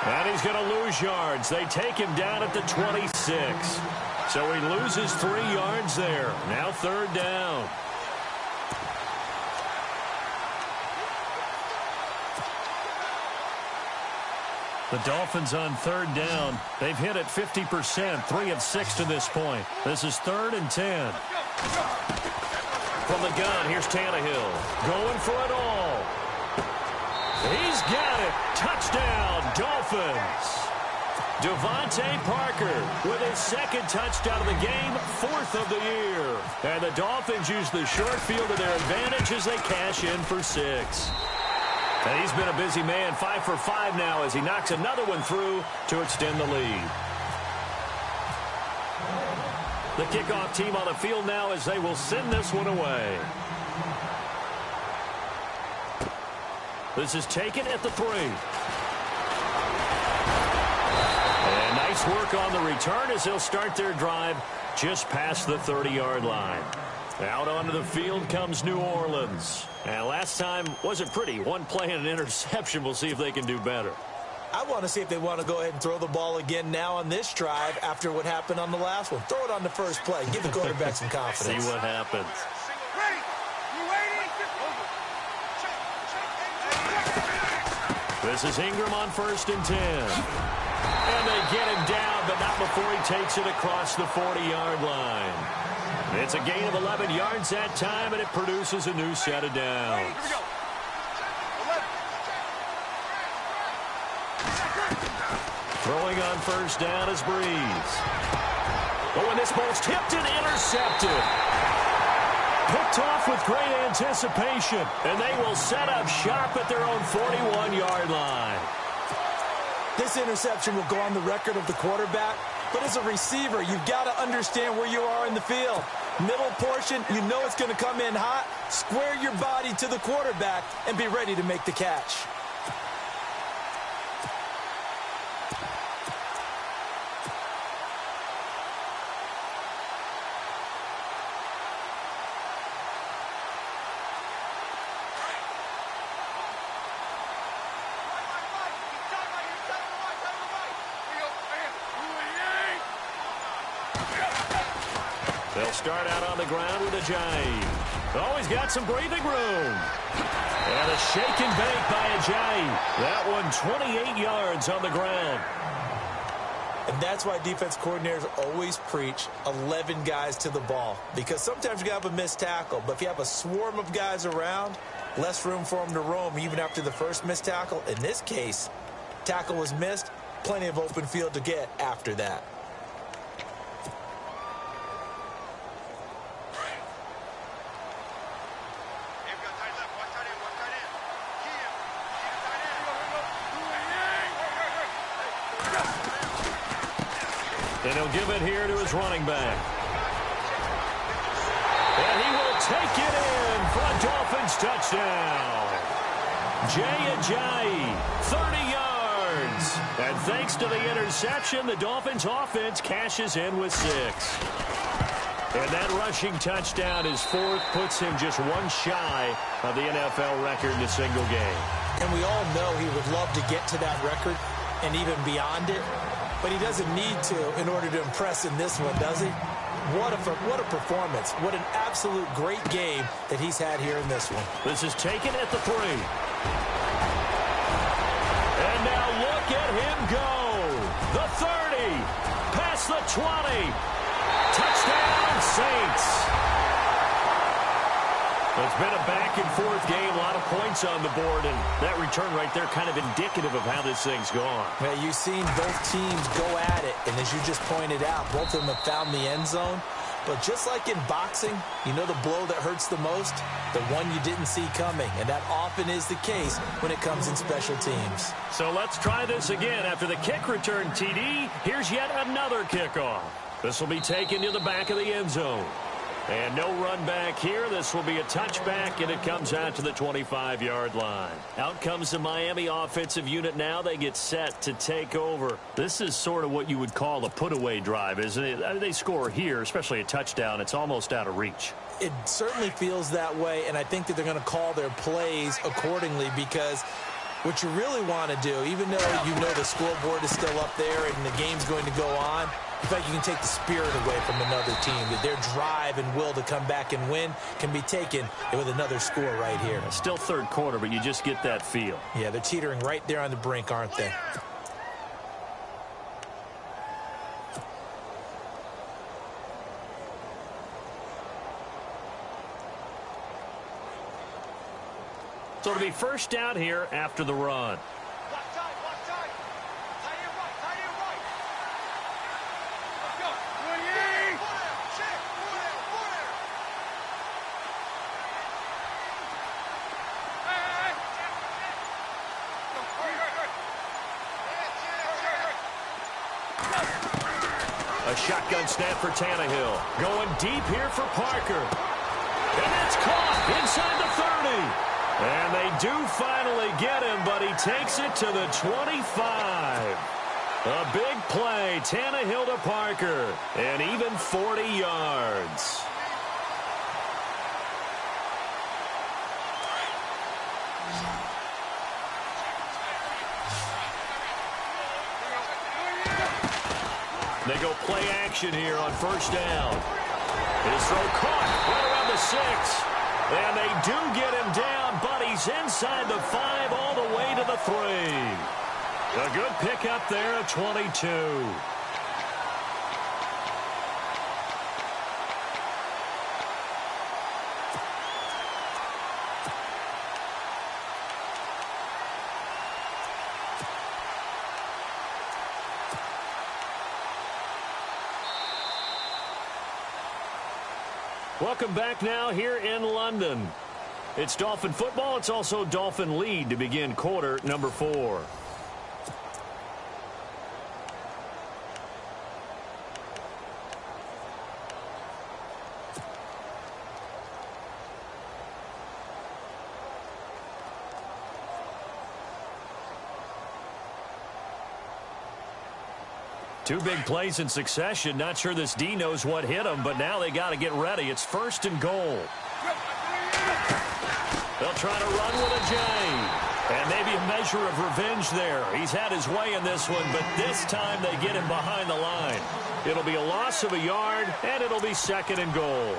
[SPEAKER 3] And he's going to lose yards. They take him down at the 26. So he loses 3 yards there. Now third down. The Dolphins on third down. They've hit it 50%, 3 of 6 to this point. This is 3rd and 10. From the gun, here's Tannehill. Going for it all. He's got it. Touchdown, Dolphins. Devontae Parker with his second touchdown of the game, 4th of the year. And the Dolphins use the short field to their advantage as they cash in for 6. And he's been a busy man, 5 for 5 now as he knocks another one through to extend the lead. The kickoff team on the field now as they will send this one away. This is taken at the 3. And nice work on the return as they'll start their drive just past the 30-yard line. Out onto the field comes New Orleans. And last time wasn't pretty. One play and an interception. We'll see if they can do better.
[SPEAKER 4] I want to see if they want to go ahead and throw the ball again now on this drive after what happened on the last one. Throw it on the first play. Give the quarterback some confidence.
[SPEAKER 3] See what happens.
[SPEAKER 5] Ready? You waiting?
[SPEAKER 3] This is Ingram on 1st and 10. And they get him down, but not before he takes it across the 40-yard line. It's a gain of 11 yards that time, and it produces a new set of downs.
[SPEAKER 5] Here we go.
[SPEAKER 3] Throwing on first down is Breeze. Oh, and this ball's tipped and intercepted. Picked off with great anticipation, and they will set up shop at their own 41-yard line.
[SPEAKER 4] This interception will go on the record of the quarterback, but as a receiver, you've got to understand where you are in the field. Middle portion, you know it's going to come in hot. Square your body to the quarterback and be ready to make the catch.
[SPEAKER 3] They'll start out on the ground with Ajayi. Oh, he's got some breathing room. And a shake and bake by Ajayi. That one 28 yards on the ground.
[SPEAKER 4] And that's why defense coordinators always preach 11 guys to the ball. Because sometimes you have a missed tackle. But if you have a swarm of guys around, less room for them to roam even after the first missed tackle. In this case, tackle was missed. Plenty of open field to get after that.
[SPEAKER 3] And he'll give it here to his running back. And he will take it in for a Dolphins touchdown. Ajayi, 30 yards. And thanks to the interception, the Dolphins offense cashes in with 6. And that rushing touchdown, his 4th, puts him just one shy of the NFL record in a single game.
[SPEAKER 4] And we all know he would love to get to that record and even beyond it. But he doesn't need to in order to impress in this one, does he? What a performance. What an absolute great game that he's had here in this one.
[SPEAKER 3] This is taken at the 3. And now look at him go. The 30. Past the 20. Touchdown, Saints. It's been a back-and-forth game, a lot of points on the board, and that return right there kind of indicative of how this thing's gone.
[SPEAKER 4] Well, you've seen both teams go at it, and as you just pointed out, both of them have found the end zone. But just like in boxing, you know the blow that hurts the most? The one you didn't see coming, and that often is the case when it comes in special teams.
[SPEAKER 3] So let's try this again. After the kick return, TD, here's yet another kickoff. This will be taken to the back of the end zone. And no run back here. This will be a touchback, and it comes out to the 25-yard line. Out comes the Miami offensive unit now. They get set to take over. This is sort of what you would call a put-away drive, isn't it? I mean, they score here, especially a touchdown. It's almost out of reach.
[SPEAKER 4] It certainly feels that way, and I think that they're going to call their plays accordingly because what you really want to do, even though you know the scoreboard is still up there and the game's going to go on, in fact, you can take the spirit away from another team. That their drive and will to come back and win can be taken with another score right here.
[SPEAKER 3] Still third quarter, but you just get that feel.
[SPEAKER 4] Yeah, they're teetering right there on the brink, aren't they?
[SPEAKER 3] So it'll be first down here after the run. A shotgun snap for Tannehill. Going deep here for Parker. And it's caught inside the 30. And they do finally get him, but he takes it to the 25. A big play. Tannehill to Parker. And even 40 yards. They go play action here on first down. His throw caught right around the 6. And they do get him down, but he's inside the 5 all the way to the 3. A good pickup there at 22. Welcome back now here in London. It's Dolphin football. It's also Dolphin lead to begin quarter number 4. Two big plays in succession. Not sure this D knows what hit him, but now they got to get ready. It's first and goal. They'll try to run with Ajayi. And maybe a measure of revenge there. He's had his way in this one, but this time they get him behind the line. It'll be a loss of a yard, and it'll be 2nd and goal.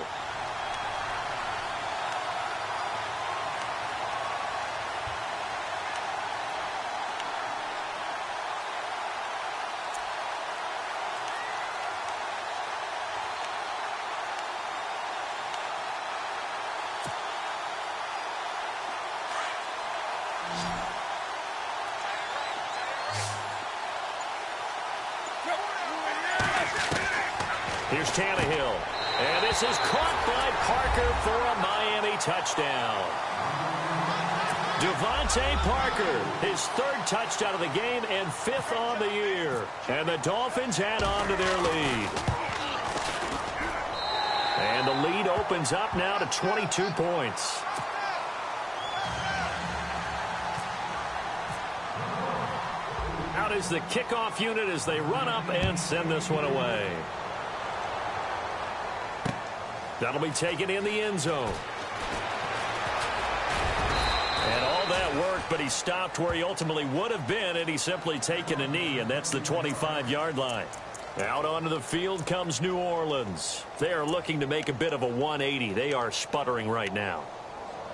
[SPEAKER 3] Here's Tannehill. And this is caught by Parker for a Miami touchdown. Devontae Parker, his 3rd touchdown of the game and 5th on the year. And the Dolphins add on to their lead. And the lead opens up now to 22 points. Out is the kickoff unit as they run up and send this one away. That'll be taken in the end zone. And all that worked, but he stopped where he ultimately would have been, and he's simply taken a knee, and that's the 25-yard line. Out onto the field comes New Orleans. They are looking to make a bit of a 180. They are sputtering right now.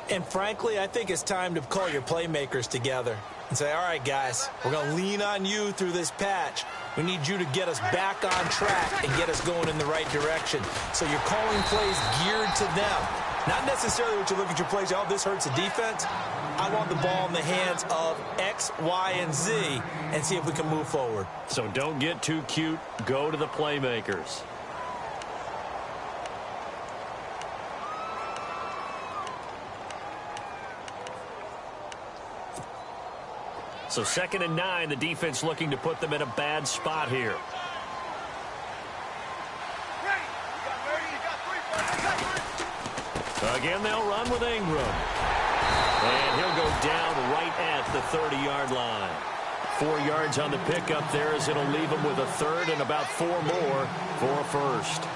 [SPEAKER 4] And frankly, I think it's time to call your playmakers together and say, all right, guys, we're going to lean on you through this patch. We need you to get us back on track and get us going in the right direction. So you're calling plays geared to them. Not necessarily what you look at your plays, oh, this hurts the defense. I want the ball in the hands of X, Y, and Z and see if we can move forward.
[SPEAKER 3] So don't get too cute. Go to the playmakers. So 2nd and 9, the defense looking to put them in a bad spot here. Again, they'll run with Ingram. And he'll go down right at the 30-yard line. 4 yards on the pickup there as it'll leave him with a 3rd and about 4 more for a 1st.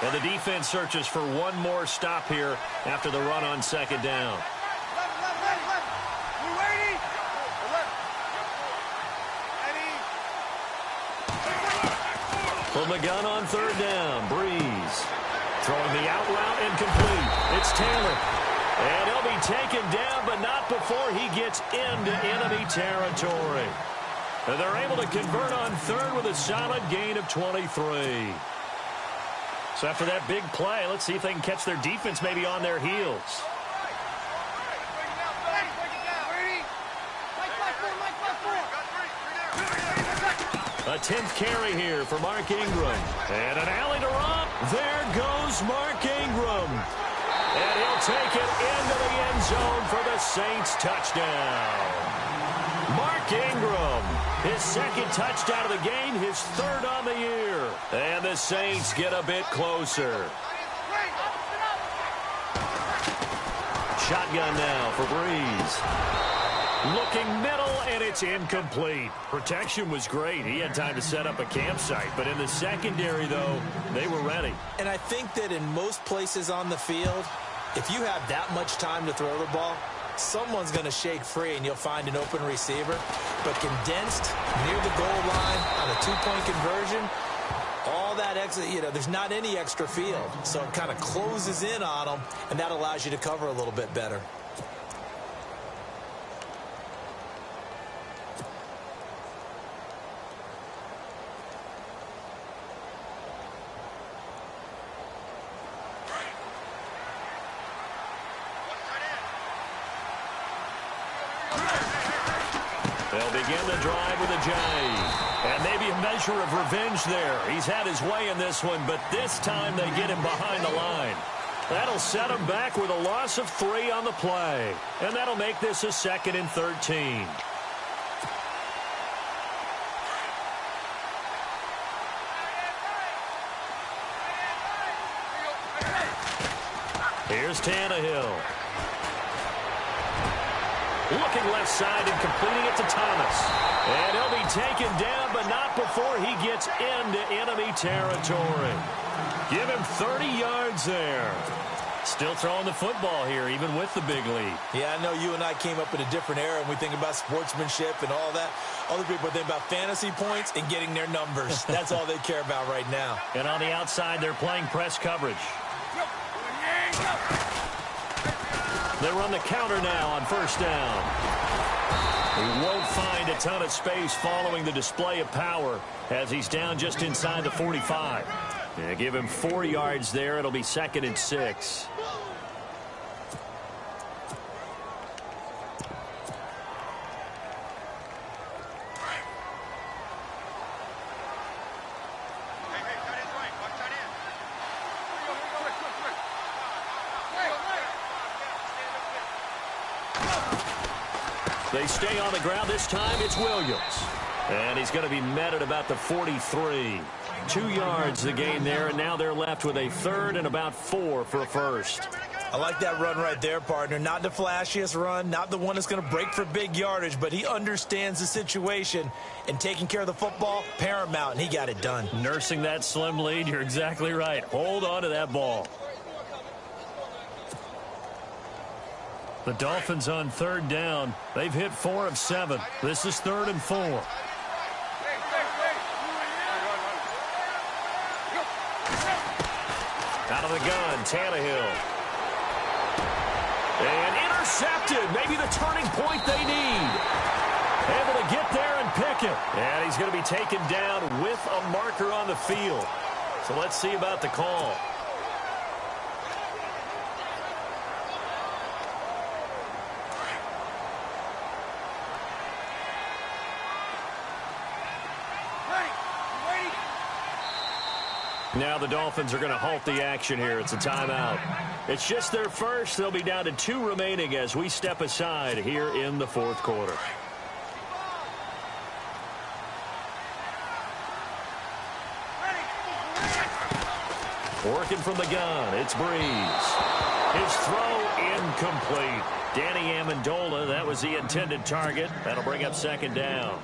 [SPEAKER 3] And the defense searches for one more stop here after the run on 2nd down. From the gun on 3rd down, Breeze. Throwing the out route incomplete. It's Taylor. And he'll be taken down, but not before he gets into enemy territory. And they're able to convert on 3rd with a solid gain of 23. So after that big play, let's see if they can catch their defense maybe on their heels. A 10th carry here for Mark Ingram. And an alley to Rob. There goes Mark Ingram. And he'll take it into the end zone for the Saints touchdown. Mark Ingram, his 2nd touchdown of the game, his 3rd on the year. And the Saints get a bit closer. Shotgun now for Breeze. Looking middle, and it's incomplete. Protection was great. He had time to set up a campsite. But in the secondary, though, they were ready.
[SPEAKER 4] And I think that in most places on the field, if you have that much time to throw the ball, someone's going to shake free, and you'll find an open receiver. But condensed near the goal line on a 2-point conversion, all that extra, there's not any extra field. So it kind of closes in on them, and that allows you to cover a little bit better.
[SPEAKER 3] They'll begin the drive with a J. And maybe a measure of revenge there. He's had his way in this one, but this time they get him behind the line. That'll set him back with a loss of 3 on the play. And that'll make this a 2nd and 13. Here's Tannehill. Looking left side and completing it to Thomas. And he'll be taken down, but not before he gets into enemy territory. Give him 30 yards there. Still throwing the football here, even with the big lead.
[SPEAKER 4] Yeah, I know you and I came up in a different era, and we think about sportsmanship and all that. Other people think about fantasy points and getting their numbers. That's all they care about right now.
[SPEAKER 3] And on the outside, they're playing press coverage. They run the counter now on first down. He won't find a ton of space following the display of power as he's down just inside the 45. Yeah, give him 4 yards there. It'll be 2nd and 6. They stay on the ground. This time it's Williams. And he's going to be met at about the 43. 2 yards the gain there, and now they're left with a 3rd and about 4 for a first.
[SPEAKER 4] I like that run right there, partner. Not the flashiest run, not the one that's going to break for big yardage, but he understands the situation, and taking care of the football, paramount, and he got it done.
[SPEAKER 3] Nursing that slim lead, you're exactly right. Hold on to that ball. The Dolphins on 3rd down. They've hit 4 of 7. This is 3rd and 4. Out of the gun, Tannehill. And intercepted. Maybe the turning point they need. Able to get there and pick it. And he's going to be taken down with a marker on the field. So let's see about the call. Now the Dolphins are going to halt the action here. It's a timeout. It's just their first. They'll be down to 2 remaining as we step aside here in the 4th quarter. Working from the gun, it's Breeze. His throw incomplete. Danny Amendola, that was the intended target. That'll bring up 2nd down.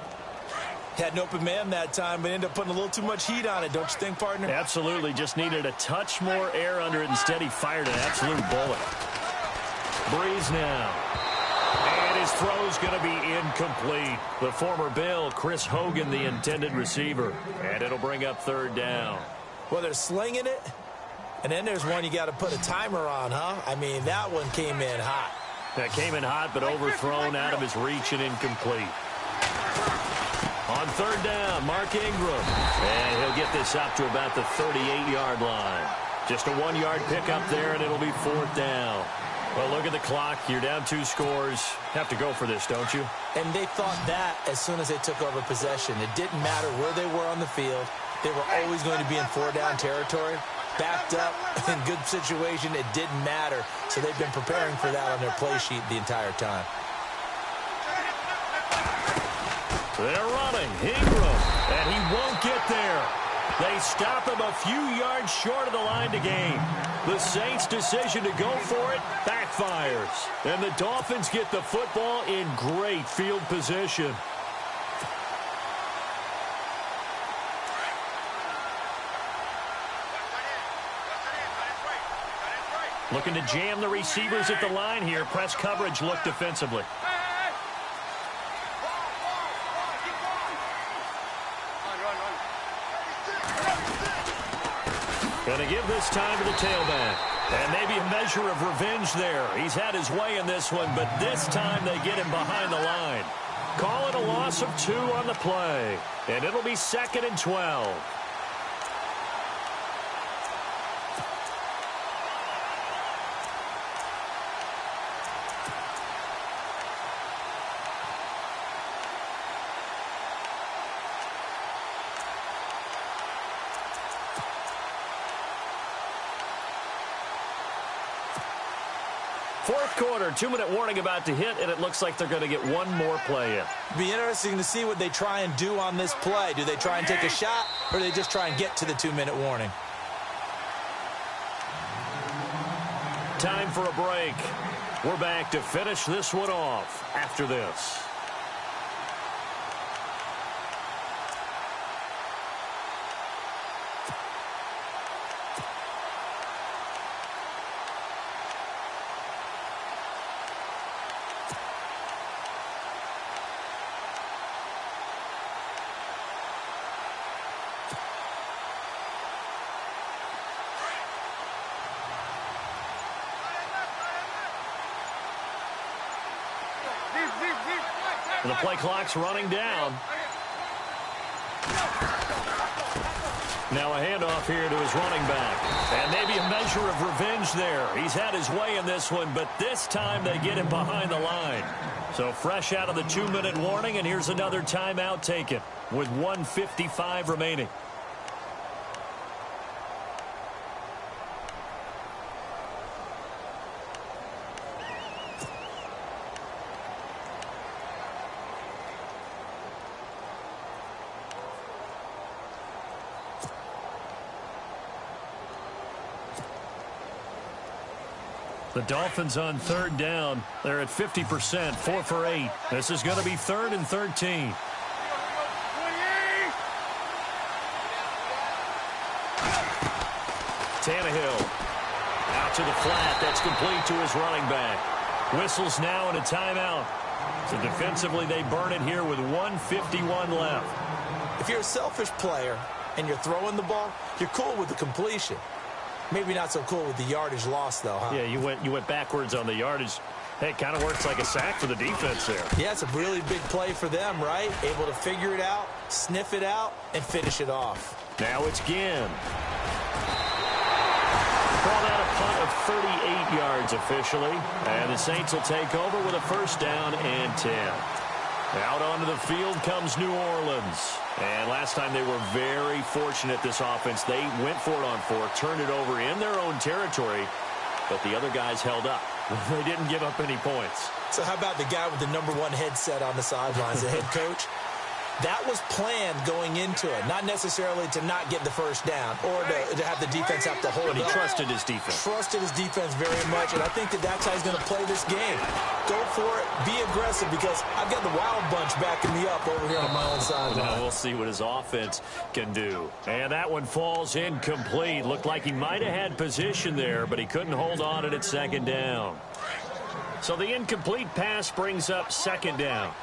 [SPEAKER 4] Had an open man that time, but ended up putting a little too much heat on it, don't you think, partner?
[SPEAKER 3] Absolutely. Just needed a touch more air under it. Instead, he fired an absolute bullet. Breeze now. And his throw's going to be incomplete. The former Bill, Chris Hogan, the intended receiver. And it'll bring up 3rd down.
[SPEAKER 4] Well, they're slinging it, and then there's one you got to put a timer on, huh? I mean, that one came in hot.
[SPEAKER 3] That came in hot, but overthrown out of his reach and incomplete. On 3rd down, Mark Ingram. And he'll get this up to about the 38-yard line. Just a 1-yard pickup there, and it'll be 4th down. Well, look at the clock. You're down 2 scores. Have to go for this, don't you?
[SPEAKER 4] And they thought that as soon as they took over possession. It didn't matter where they were on the field. They were always going to be in 4-down territory. Backed up, in good situation, it didn't matter. So they've been preparing for that on their play sheet the entire time.
[SPEAKER 3] They're running. Ingram. And he won't get there. They stop him a few yards short of the line to gain. The Saints' decision to go for it backfires. And the Dolphins get the football in great field position. Looking to jam the receivers at the line here. Press coverage look defensively. Going to give this time to the tailback. And maybe a measure of revenge there. He's had his way in this one, but this time they get him behind the line. Call it a loss of 2 on the play. And it'll be 2nd and 12. Fourth quarter, 2-minute warning about to hit, and it looks like they're going to get one more play in.
[SPEAKER 4] Be interesting to see what they try and do on this play. Do they try and take a shot, or do they just try and get to the 2-minute warning?
[SPEAKER 3] Time for a break. We're back to finish this one off after this. The play clock's running down. Now a handoff here to his running back. And maybe a measure of revenge there. He's had his way in this one, but this time they get him behind the line. So fresh out of the 2-minute warning, and here's another timeout taken with 1:55 remaining. The Dolphins on third down. They're at 50%, 4 for 8. This is going to be 3rd and 13. Tannehill out to the flat. That's complete to his running back. Whistles now in a timeout. So defensively, they burn it here with 1:51 left.
[SPEAKER 4] If you're a selfish player and you're throwing the ball, you're cool with the completion. Maybe not so cool with the yardage loss, though, huh?
[SPEAKER 3] Yeah, you went backwards on the yardage. Hey, it kind of works like a sack for the defense there.
[SPEAKER 4] Yeah, it's a really big play for them, right? Able to figure it out, sniff it out, and finish it off.
[SPEAKER 3] Now it's Ginn. Call that a punt of 38 yards officially. And the Saints will take over with a 1st down and 10. Out onto the field comes New Orleans. And last time they were very fortunate, this offense. They went for it on 4, turned it over in their own territory, but the other guys held up. They didn't give up any points.
[SPEAKER 4] So how about the guy with the #1 headset on the sidelines, the head coach? That was planned going into it, not necessarily to not get the 1st down or to have the defense have to hold up.
[SPEAKER 3] But he trusted his defense.
[SPEAKER 4] Trusted his defense very much, and I think that's how he's going to play this game. Go for it, be aggressive, because I've got the wild bunch backing me up over here on my own sideline.
[SPEAKER 3] Now we'll see what his offense can do. And that one falls incomplete. Looked like he might have had position there, but he couldn't hold on at 2nd down. So the incomplete pass brings up 2nd down.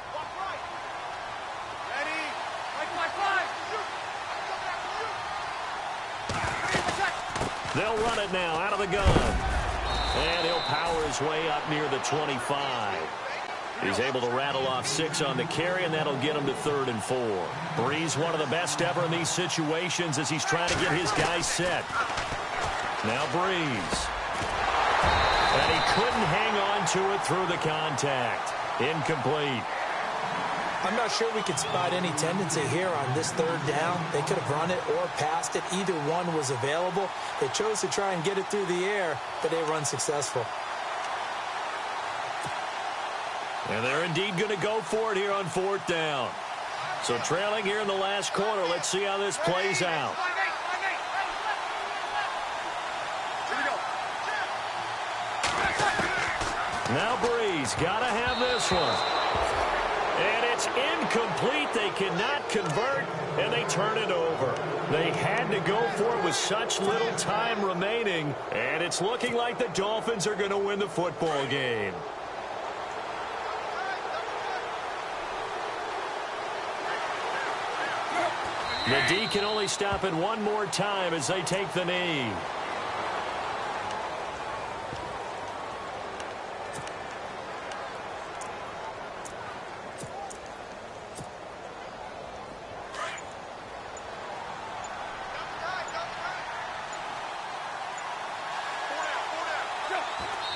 [SPEAKER 3] They'll run it now out of the gun. And he'll power his way up near the 25. He's able to rattle off 6 on the carry, and that'll get him to 3rd and 4. Breeze, one of the best ever in these situations as he's trying to get his guys set. Now Breeze. And he couldn't hang on to it through the contact. Incomplete.
[SPEAKER 4] I'm not sure we could spot any tendency here on this 3rd down. They could have run it or passed it. Either one was available. They chose to try and get it through the air, but they were unsuccessful.
[SPEAKER 3] And they're indeed going to go for it here on 4th down. So trailing here in the last quarter. Let's see how this plays out. Now Breeze, got to have this one. And it's incomplete. They cannot convert, and they turn it over. They had to go for it with such little time remaining, and it's looking like the Dolphins are going to win the football game. The D can only stop it one more time as they take the knee.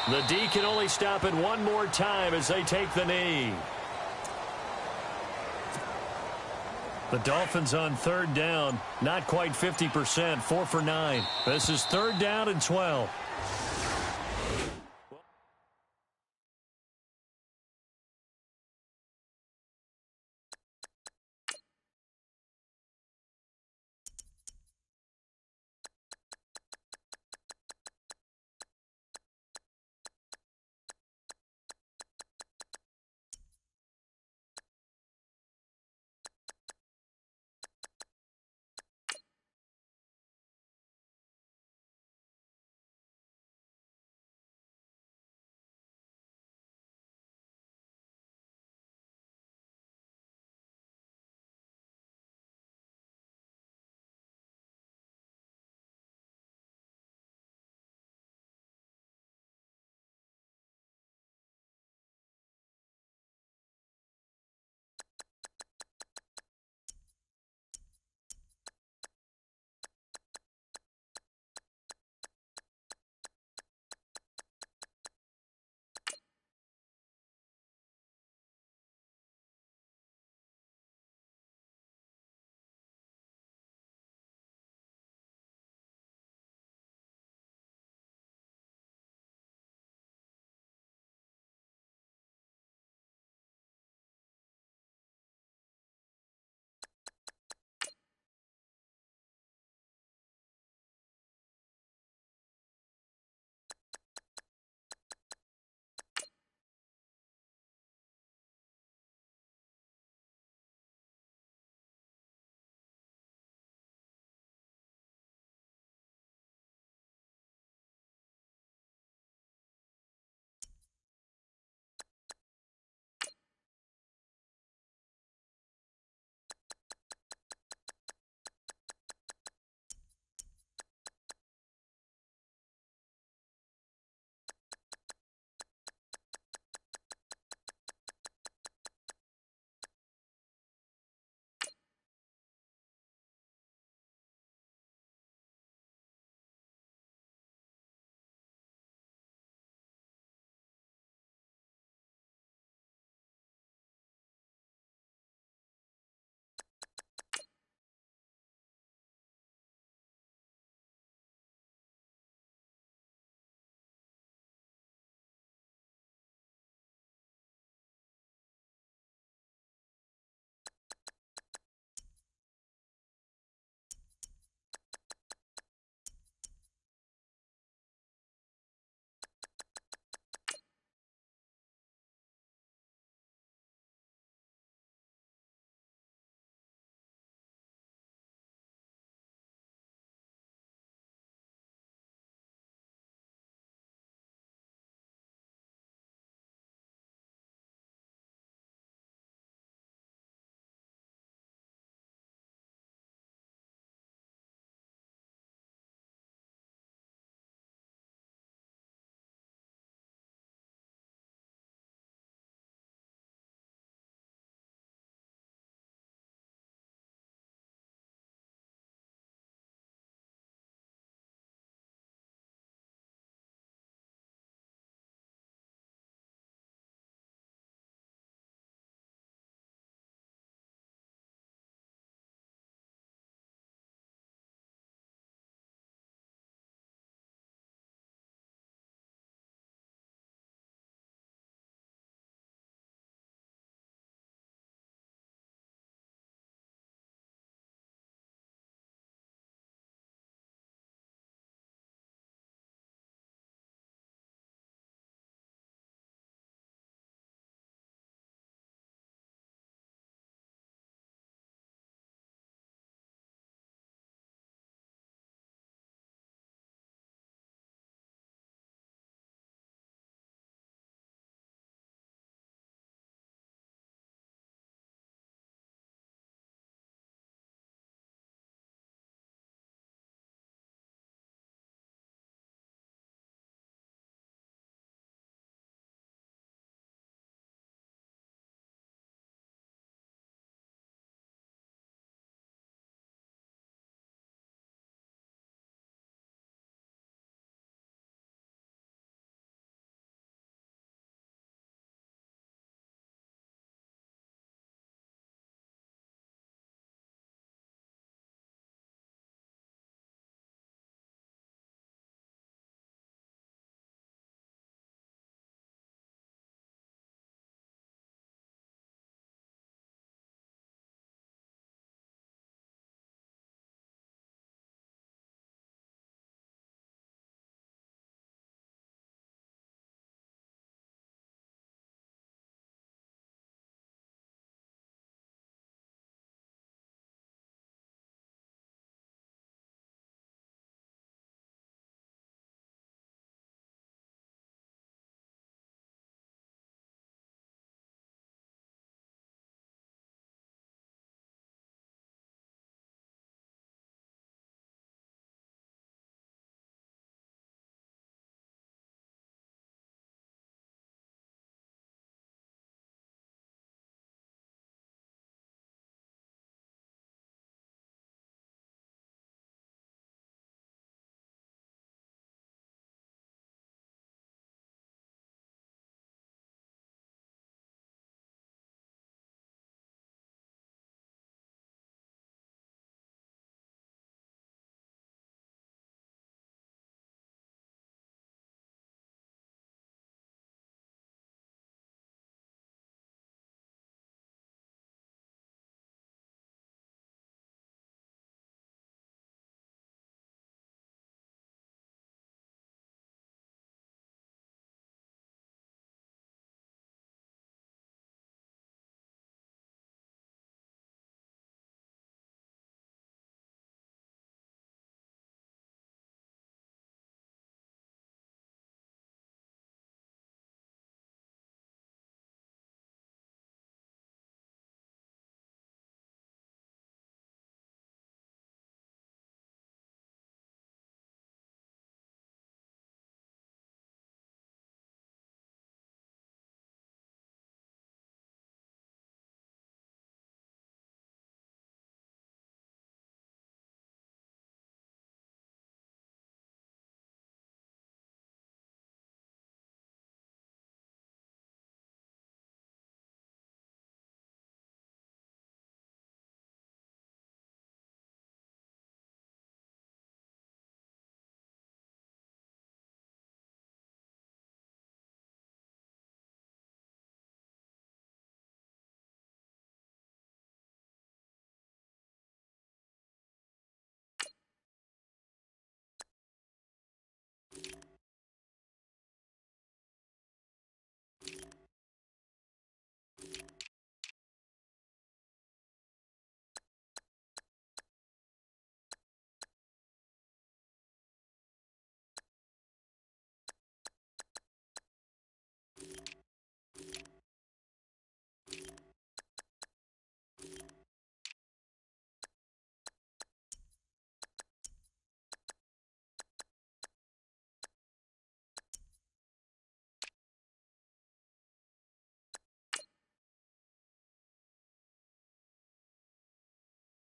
[SPEAKER 3] The D can only stop it one more time as they take the knee. The Dolphins on 3rd down, not quite 50%, 4 for 9. This is 3rd down and 12.